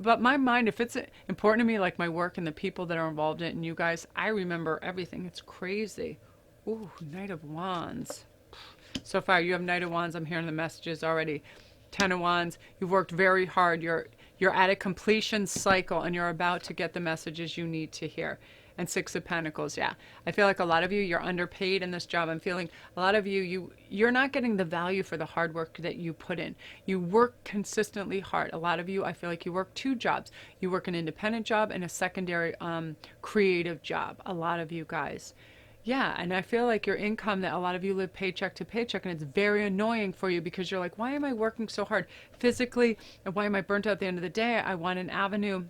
Speaker 1: But my mind, if it's important to me, like my work and the people that are involved in it and you guys, I remember everything. It's crazy. Ooh, Knight of Wands. So far, you have Knight of Wands. I'm hearing the messages already. 10 of Wands. You've worked very hard. You're at a completion cycle and you're about to get the messages you need to hear. And 6 of Pentacles, yeah. I feel like a lot of you, you're underpaid in this job. I'm feeling a lot of you're not getting the value for the hard work that you put in. You work consistently hard. A lot of you, I feel like you work 2 jobs. You work an independent job and a secondary creative job. A lot of you guys. Yeah, and I feel like your income, that a lot of you live paycheck to paycheck, and it's very annoying for you because you're like, why am I working so hard physically, and why am I burnt out at the end of the day? I want an avenue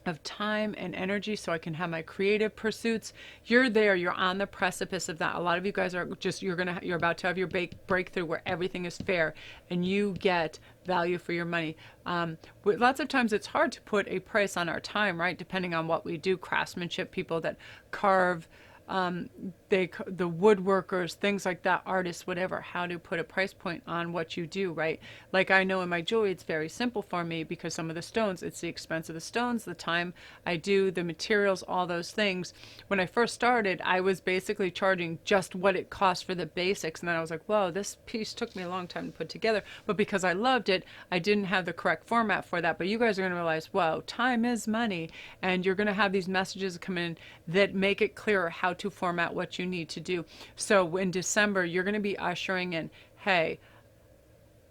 Speaker 1: of time and energy so I can have my creative pursuits. You're there, you're on the precipice of that. A lot of you guys are just, you're about to have your breakthrough where everything is fair and you get value for your money. Lots of times it's hard to put a price on our time, right? Depending on what we do, craftsmanship, people that carve, the woodworkers, things like that, artists, whatever, how to put a price point on what you do, right? Like I know in my jewelry, it's very simple for me because some of the stones, it's the expense of the stones, the time I do, the materials, all those things. When I first started, I was basically charging just what it cost for the basics. And then I was like, whoa, this piece took me a long time to put together. But because I loved it, I didn't have the correct format for that. But you guys are going to realize, whoa, time is money. And you're going to have these messages come in that make it clearer how to format what you need to do. So in December, you're going to be ushering in, hey,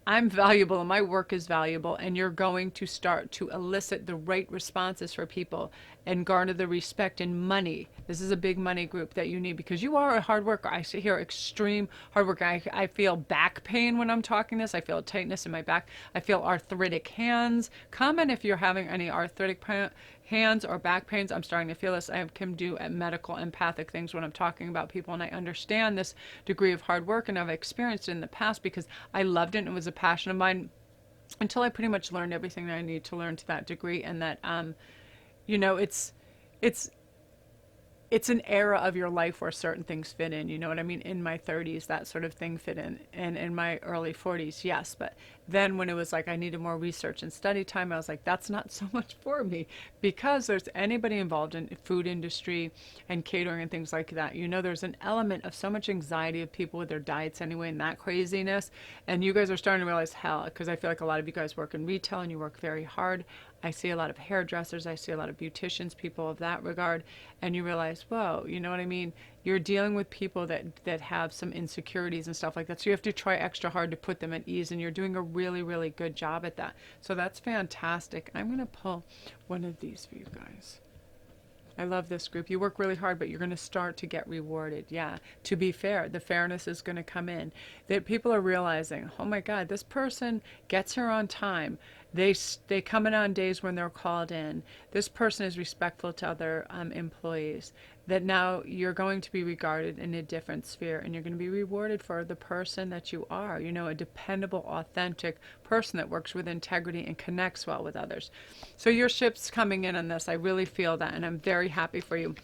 Speaker 1: I'm valuable and my work is valuable, and you're going to start to elicit the right responses for people and garner the respect and money. This is a big money group that you need because you are a hard worker. I see here extreme hard work. I feel back pain when I'm talking this. I feel tightness in my back. I feel arthritic hands. Comment if you're having any arthritic hands or back pains. I'm starting to feel this. I can do medical empathic things when I'm talking about people, and I understand this degree of hard work, and I've experienced it in the past because I loved it and it was a passion of mine until I pretty much learned everything that I need to learn to that degree. And that you know, it's an era of your life where certain things fit in, you know what I mean? In my 30s, that sort of thing fit in. And in my early 40s, yes. But then when it was like I needed more research and study time, I was like, that's not so much for me. Because there's anybody involved in food industry and catering and things like that, you know, there's an element of so much anxiety of people with their diets anyway and that craziness. And you guys are starting to realize, hell, because I feel like a lot of you guys work in retail and you work very hard. I see a lot of hairdressers, I see a lot of beauticians, people of that regard, and you realize, whoa, you know what I mean? You're dealing with people that have some insecurities and stuff like that, so you have to try extra hard to put them at ease, and you're doing a really, really good job at that. So that's fantastic. I'm going to pull one of these for you guys. I love this group. You work really hard, but you're going to start to get rewarded. Yeah. To be fair, the fairness is going to come in. That people are realizing, oh my God, this person gets here on time. They come in on days when they're called in. This person is respectful to other employees. That now you're going to be regarded in a different sphere, and you're going to be rewarded for the person that you are. You know, a dependable, authentic person that works with integrity and connects well with others. So your ship's coming in on this. I really feel that, and I'm very happy for you.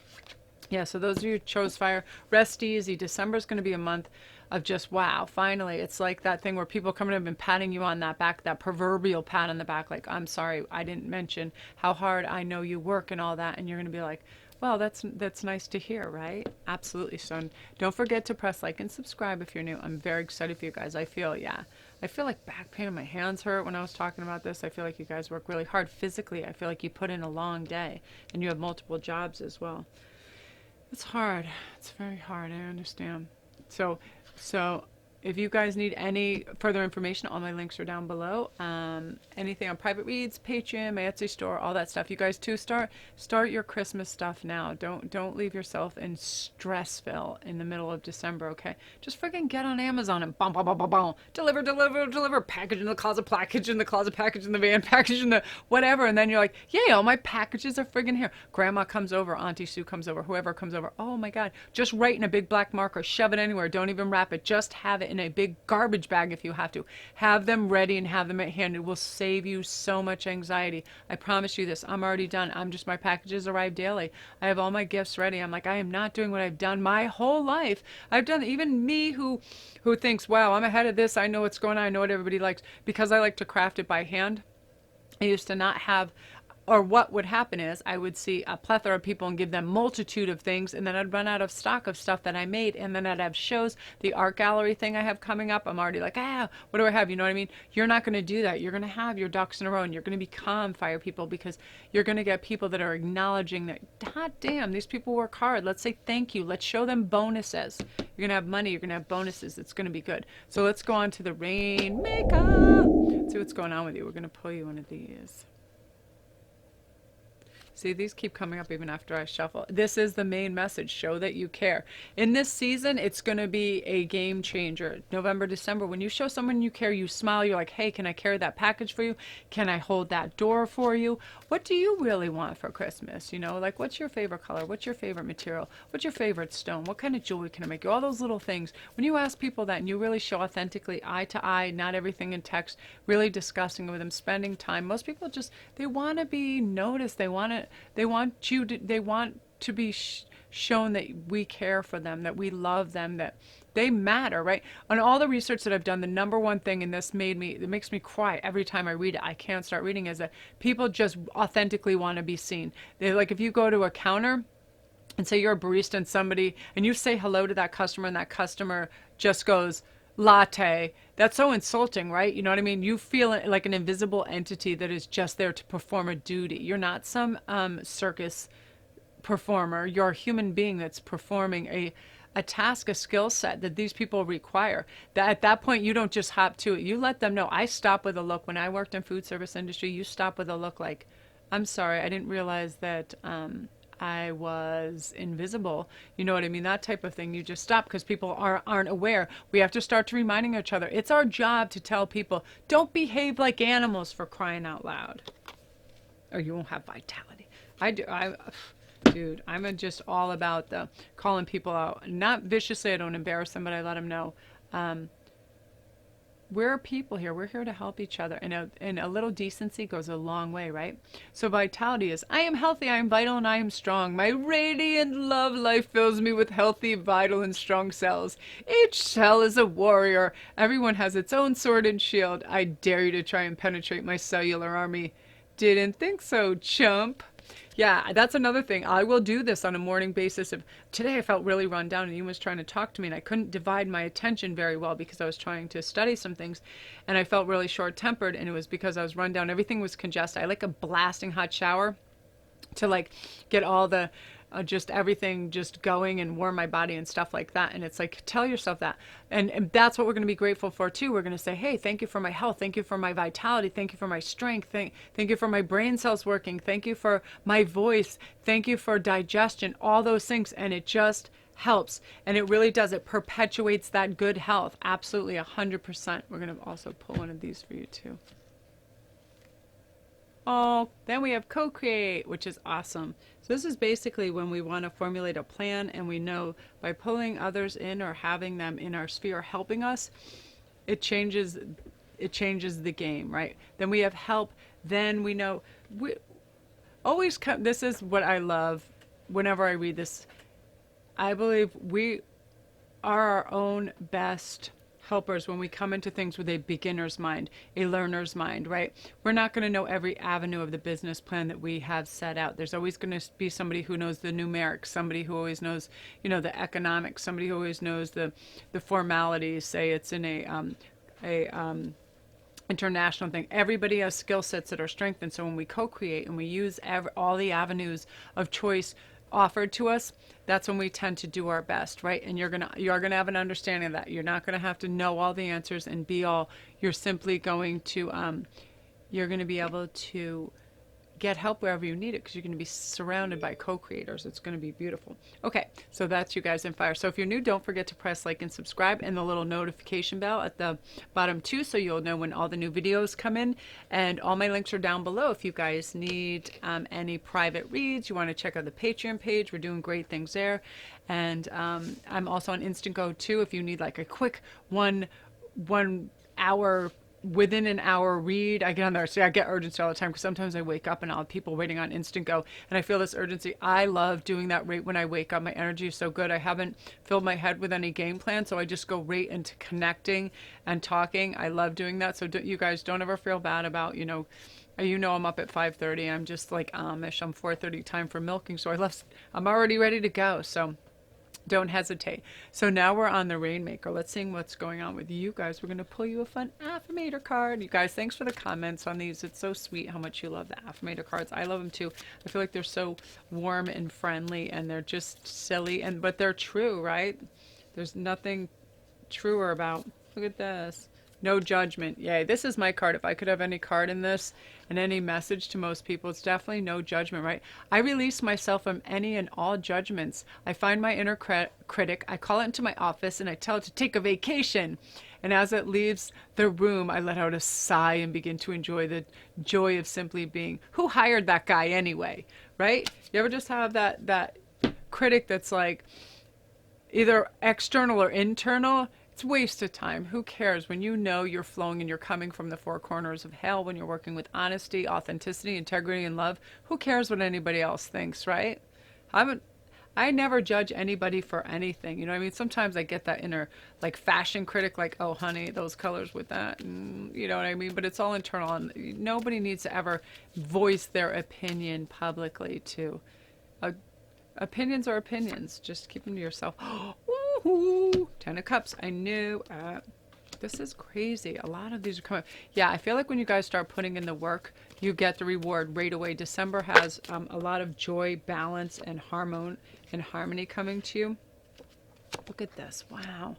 Speaker 1: Yeah, so those of you who chose fire, rest easy. December is going to be a month of just, wow, finally. It's like that thing where people coming up and patting you on that back, that proverbial pat on the back, like, I'm sorry, I didn't mention how hard I know you work and all that. And you're going to be like, well, that's nice to hear, right? Absolutely. So don't forget to press like and subscribe if you're new. I'm very excited for you guys. I feel like back pain and my hands hurt when I was talking about this. I feel like you guys work really hard physically. I feel like you put in a long day, and you have multiple jobs as well. It's hard. It's very hard. I understand. So if you guys need any further information, all my links are down below. Anything on private reads, Patreon, my Etsy store, all that stuff. You guys too, start your Christmas stuff now. Don't leave yourself in Stressville in the middle of December, okay? Just freaking get on Amazon and bum, bum, bum, bum, bum. Deliver, package in the closet, package in the closet, package in the van, package in the whatever. And then you're like, yay, all my packages are friggin' here. Grandma comes over, Auntie Sue comes over, whoever comes over. Oh my God, just write in a big black marker, shove it anywhere, don't even wrap it, just have it in a big garbage bag if you have to. Have them ready and have them at hand. It will save you so much anxiety. I promise you this. I'm already done. My packages arrive daily. I have all my gifts ready. I'm like, I am not doing what I've done my whole life. I've done, even me who thinks, wow, I'm ahead of this. I know what's going on. I know what everybody likes. Because I like to craft it by hand, I used to not have, or what would happen is I would see a plethora of people and give them multitude of things, and then I'd run out of stock of stuff that I made, and then I'd have shows. The art gallery thing I have coming up, I'm already like, what do I have? You know what I mean? You're not going to do that. You're going to have your ducks in a row, and you're going to be calm, fire people, because you're going to get people that are acknowledging that, God damn, these people work hard. Let's say thank you. Let's show them bonuses. You're going to have money. You're going to have bonuses. It's going to be good. So let's go on to the Rainmaker. Let's see what's going on with you. We're going to pull you one of these. See, these keep coming up even after I shuffle. This is the main message. Show that you care. In this season, it's going to be a game changer. November, December, when you show someone you care, you smile, you're like, hey, can I carry that package for you? Can I hold that door for you? What do you really want for Christmas? You know, like, what's your favorite color? What's your favorite material? What's your favorite stone? What kind of jewelry can I make you? All those little things. When you ask people that and you really show authentically, eye to eye, not everything in text, really discussing with them, spending time. Most people just, they want to be noticed. They want to be shown that we care for them, that we love them, that they matter, right? On all the research that I've done, the number one thing, and this it makes me cry every time I read it, I can't start reading, is that people just authentically want to be seen. They, like, if you go to a counter and say you're a barista and you say hello to that customer, and that customer just goes, latte, that's so insulting, right? You know what I mean? You feel like an invisible entity that is just there to perform a duty. You're not some circus performer. You're a human being that's performing a task, a skill set that these people require. That at that point, you don't just hop to it. You let them know. I stop with a look. When I worked in food service industry, you stop with a look like, I'm sorry, I didn't realize that I was invisible. You know what I mean? That type of thing. You just stop because people aren't aware. We have to start to reminding each other. It's our job to tell people, don't behave like animals, for crying out loud, or you won't have vitality. Dude, I'm just all about the calling people out. Not viciously, I don't embarrass them, but I let them know. We're people here. We're here to help each other. And a little decency goes a long way, right? So vitality is, I am healthy, I am vital, and I am strong. My radiant love life fills me with healthy, vital, and strong cells. Each cell is a warrior. Everyone has its own sword and shield. I dare you to try and penetrate my cellular army. Didn't think so, chump. Yeah, that's another thing. I will do this on a morning basis. If today I felt really run down and Ian was trying to talk to me and I couldn't divide my attention very well because I was trying to study some things, and I felt really short-tempered, and it was because I was run down. Everything was congested. I like a blasting hot shower to like get all the just everything just going and warm my body and stuff like that. And it's like, tell yourself that. And that's what we're going to be grateful for too. We're going to say, hey, thank you for my health. Thank you for my vitality. Thank you for my strength. Thank you for my brain cells working. Thank you for my voice. Thank you for digestion, all those things. And it just helps. And it really does. It perpetuates that good health. Absolutely, 100%. We're going to also pull one of these for you too. Oh, then we have co-create, which is awesome. So this is basically when we want to formulate a plan and we know by pulling others in or having them in our sphere helping us, it changes it changes the game, right? Then we have help, then we know we always come, this is what I love whenever I read this. I believe we are our own best helpers when we come into things with a beginner's mind, a learner's mind, right? We're not going to know every avenue of the business plan that we have set out. There's always going to be somebody who knows the numerics, somebody who always knows, the economics, somebody who always knows the formalities. Say it's in a international thing. Everybody has skill sets that are strengthened. So when we co-create and we use all the avenues of choice offered to us, that's when we tend to do our best, right? And you're gonna have an understanding of that. You're not gonna have to know all the answers and be all. You're simply going to you're gonna be able to get help wherever you need it because you're going to be surrounded by co-creators. It's going to be beautiful. Okay, so that's you guys in fire. So if you're new, don't forget to press like and subscribe and the little notification bell at the bottom too, so you'll know when all the new videos come in. And all my links are down below if you guys need any private reads. You want to check out the Patreon page. We're doing great things there. And I'm also on Instantgo too if you need like a quick one hour within an hour read. I get on there. See, I get urgency all the time because sometimes I wake up and I'll have people waiting on Instantgo and I feel this urgency. I love doing that right when I wake up. My energy is so good. I haven't filled my head with any game plan, so I just go right into connecting and talking. I love doing that. So you guys don't ever feel bad about, I'm up at 5:30. I'm just like Amish. I'm 4:30 time for milking, so I'm already ready to go. So don't hesitate. So now we're on the Rainmaker. Let's see what's going on with you guys. We're going to pull you a fun affirmator card. You guys, thanks for the comments on these. It's so sweet how much you love the affirmator cards. I love them too. I feel like they're so warm and friendly and they're just silly, but they're true, right? There's nothing truer about, look at this. No judgment. Yay. This is my card. If I could have any card in this and any message to most people, it's definitely no judgment, right? I release myself from any and all judgments. I find my inner critic. I call it into my office and I tell it to take a vacation. And as it leaves the room, I let out a sigh and begin to enjoy the joy of simply being. Who hired that guy anyway, right? You ever just have that critic that's like either external or internal? It's a waste of time. Who cares when you know you're flowing and you're coming from the four corners of hell, when you're working with honesty, authenticity, integrity, and love? Who cares what anybody else thinks, right? I never judge anybody for anything. You know what I mean? Sometimes I get that inner like fashion critic, like, oh honey, those colors with that, and you know what I mean? But it's all internal and nobody needs to ever voice their opinion publicly too. Opinions are opinions. Just keep them to yourself. Woohoo! 10 of Cups. I knew. This is crazy. A lot of these are coming. Yeah, I feel like when you guys start putting in the work, you get the reward right away. December has a lot of joy, balance, and harmony coming to you. Look at this. Wow.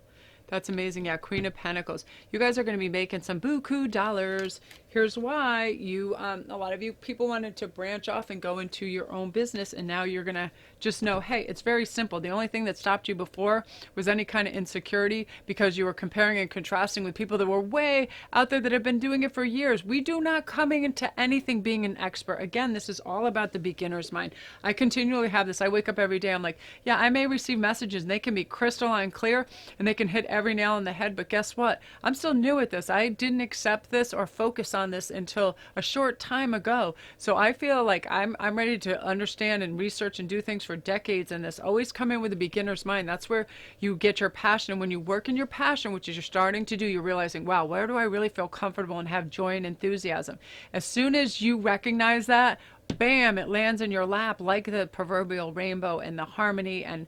Speaker 1: That's amazing. Yeah, Queen of Pentacles. You guys are going to be making some buku dollars. Here's why. A lot of you people wanted to branch off and go into your own business, and now you're going to just know, hey, it's very simple. The only thing that stopped you before was any kind of insecurity because you were comparing and contrasting with people that were way out there that have been doing it for years. We do not coming into anything being an expert. Again, this is all about the beginner's mind. I continually have this. I wake up every day. I'm like, yeah, I may receive messages and they can be crystalline clear and they can hit every nail on the head, but guess what? I'm still new at this. I didn't accept this or focus on this until a short time ago. So I feel like I'm ready to understand and research and do things for decades in this. Always come in with a beginner's mind. That's where you get your passion. And when you work in your passion, which is you're starting to do, you're realizing, wow, where do I really feel comfortable and have joy and enthusiasm? As soon as you recognize that, bam, it lands in your lap like the proverbial rainbow and the harmony and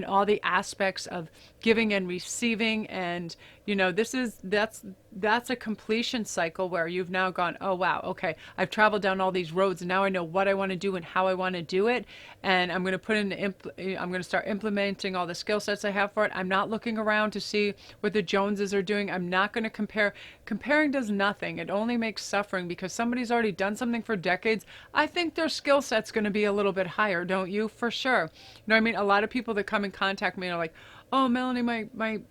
Speaker 1: all the aspects of giving and receiving. And that's a completion cycle where you've now gone, oh wow, okay, I've traveled down all these roads and now I know what I want to do and how I want to do it, and I'm going to start implementing all the skill sets I have for it. I'm not looking around to see what the Joneses are doing. I'm not going to compare. Comparing does nothing. It only makes suffering because somebody's already done something for decades. I think their skill set's going to be a little bit higher, don't you? For sure. You know what I mean? A lot of people that come in contact with me are like, oh, Melanie, my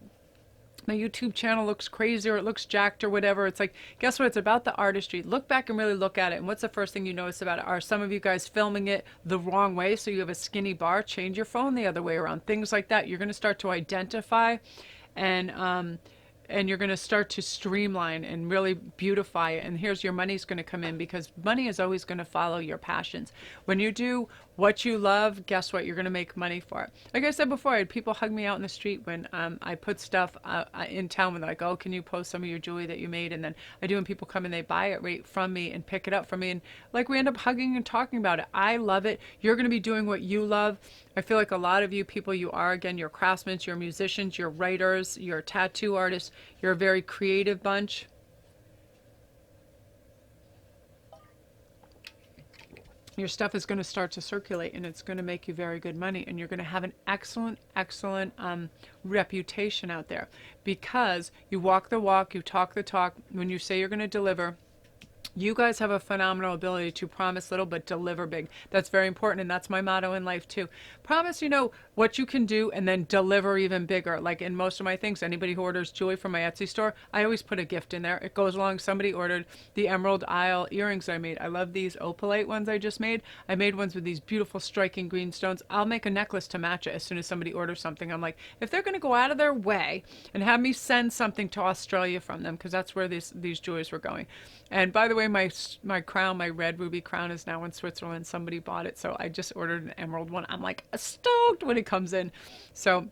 Speaker 1: my YouTube channel looks crazy or it looks jacked or whatever. It's like, guess what? It's about the artistry. Look back and really look at it. And what's the first thing you notice about it? Are some of you guys filming it the wrong way? So you have a skinny bar, change your phone the other way around. Things like that. You're going to start to identify and you're going to start to streamline and really beautify it. And here's your money's going to come in, because money is always going to follow your passions. When you do what you love, guess what? You're going to make money for it. Like I said before, I had people hug me out in the street when I put stuff in town, when they're like, oh, can you post some of your jewelry that you made? And then I do, and people come and they buy it right from me and pick it up from me. And like, we end up hugging and talking about it. I love it. You're going to be doing what you love. I feel like a lot of you people, you are, again, you're craftsmen, you're musicians, you're writers, you're tattoo artists, you're a very creative bunch. Your stuff is going to start to circulate, and it's going to make you very good money, and you're going to have an excellent reputation out there, because you walk the walk, you talk the talk. When you say you're going to deliver, you guys have a phenomenal ability to promise little but deliver big. That's very important, and that's my motto in life too. Promise, you know, what you can do, and then deliver even bigger. Like in most of my things, anybody who orders jewelry from my Etsy store, I always put a gift in there. It goes along. Somebody ordered the Emerald Isle earrings I made. I love these opalite ones I just made. I made ones with these beautiful striking green stones. I'll make a necklace to match it as soon as somebody orders something. I'm like, if they're going to go out of their way and have me send something to Australia from them, because that's where these jewelries were going. And by the way, my crown, my red ruby crown, is now in Switzerland. Somebody bought it, so I just ordered an emerald one. I'm like stoked when it comes in. So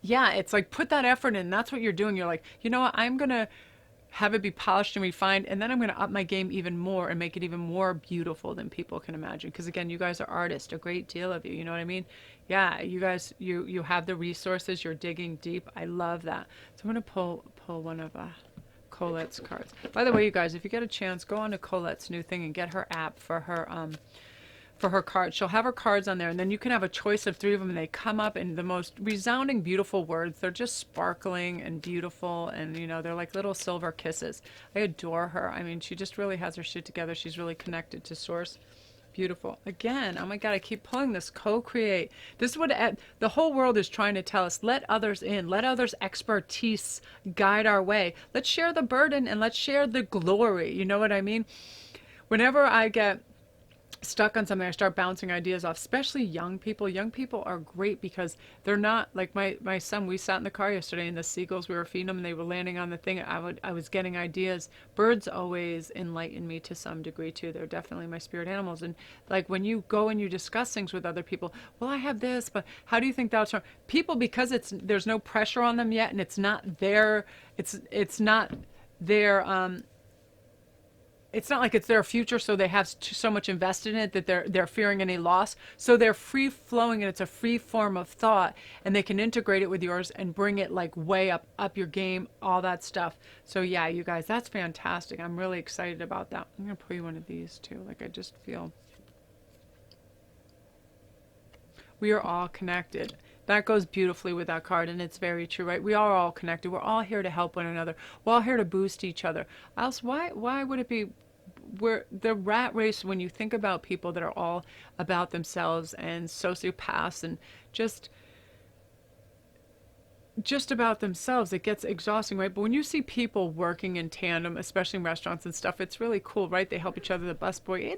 Speaker 1: yeah, it's like, put that effort in. That's what you're doing. You're like, you know what? I'm gonna have it be polished and refined, and then I'm gonna up my game even more and make it even more beautiful than people can imagine. Because again, you guys are artists, a great deal of you. You know what I mean? Yeah, you guys, you have the resources. You're digging deep. I love that. So I'm gonna pull one of Colette's cards. By the way, you guys, if you get a chance, go on to Colette's new thing and get her app for her cards. She'll have her cards on there, and then you can have a choice of 3 of them, and they come up in the most resounding, beautiful words. They're just sparkling and beautiful, and you know, they're like little silver kisses. I adore her. I mean, she just really has her shit together. She's really connected to source. Beautiful. Again, oh my God, I keep pulling this. Co-create. This is what the whole world is trying to tell us. Let others in. Let others' expertise guide our way. Let's share the burden and let's share the glory. You know what I mean? Whenever I get stuck on something, I start bouncing ideas off, especially young people. Young people are great because they're not like my son. We sat in the car yesterday and the seagulls, we were feeding them and they were landing on the thing. I was getting ideas. Birds always enlighten me to some degree too. They're definitely my spirit animals. And like when you go and you discuss things with other people, well, I have this, but how do you think that's wrong? People, because there's no pressure on them yet, and it's not their it's not like it's their future, so they have so much invested in it that they're fearing any loss. So they're free flowing, and it's a free form of thought, and they can integrate it with yours and bring it like way up your game, all that stuff. So yeah, you guys, that's fantastic. I'm really excited about that. I'm gonna pull you one of these too. Like, I just feel we are all connected. That goes beautifully with that card, and it's very true, right? We are all connected. We're all here to help one another. We're all here to boost each other. Else, why would it be? We're the rat race, when you think about people that are all about themselves and sociopaths and just about themselves, it gets exhausting, right? But when you see people working in tandem, especially in restaurants and stuff, it's really cool, right? They help each other. The busboy,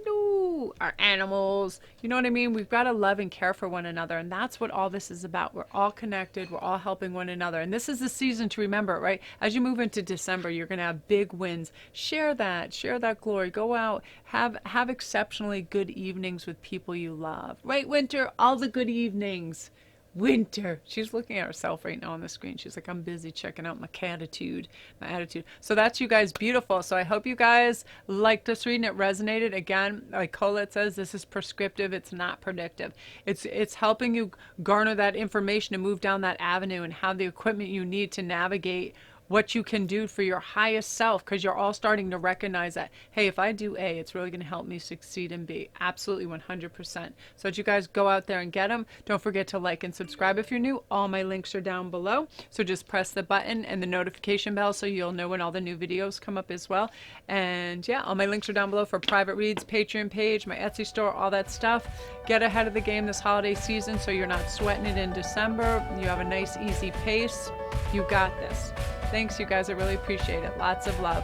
Speaker 1: our animals, you know what I mean? We've got to love and care for one another, and that's what all this is about. We're all connected. We're all helping one another, and this is the season to remember it, right? As you move into December, you're going to have big wins. Share that glory. Go out, have exceptionally good evenings with people you love, right? Winter, all the good evenings. Winter. She's looking at herself right now on the screen. She's like, I'm busy checking out my attitude. So that's, you guys, beautiful. So I hope you guys liked this reading. It resonated. Again, like Colette says, this is prescriptive. It's not predictive. It's helping you garner that information and move down that avenue and have the equipment you need to navigate what you can do for your highest self, because you're all starting to recognize that, hey, if I do A, it's really going to help me succeed in B. Absolutely, 100%. So that you guys go out there and get them. Don't forget to like and subscribe if you're new. All my links are down below. So just press the button and the notification bell so you'll know when all the new videos come up as well. And yeah, all my links are down below for private reads, Patreon page, my Etsy store, all that stuff. Get ahead of the game this holiday season so you're not sweating it in December. You have a nice, easy pace. You got this. Thanks, you guys. I really appreciate it. Lots of love.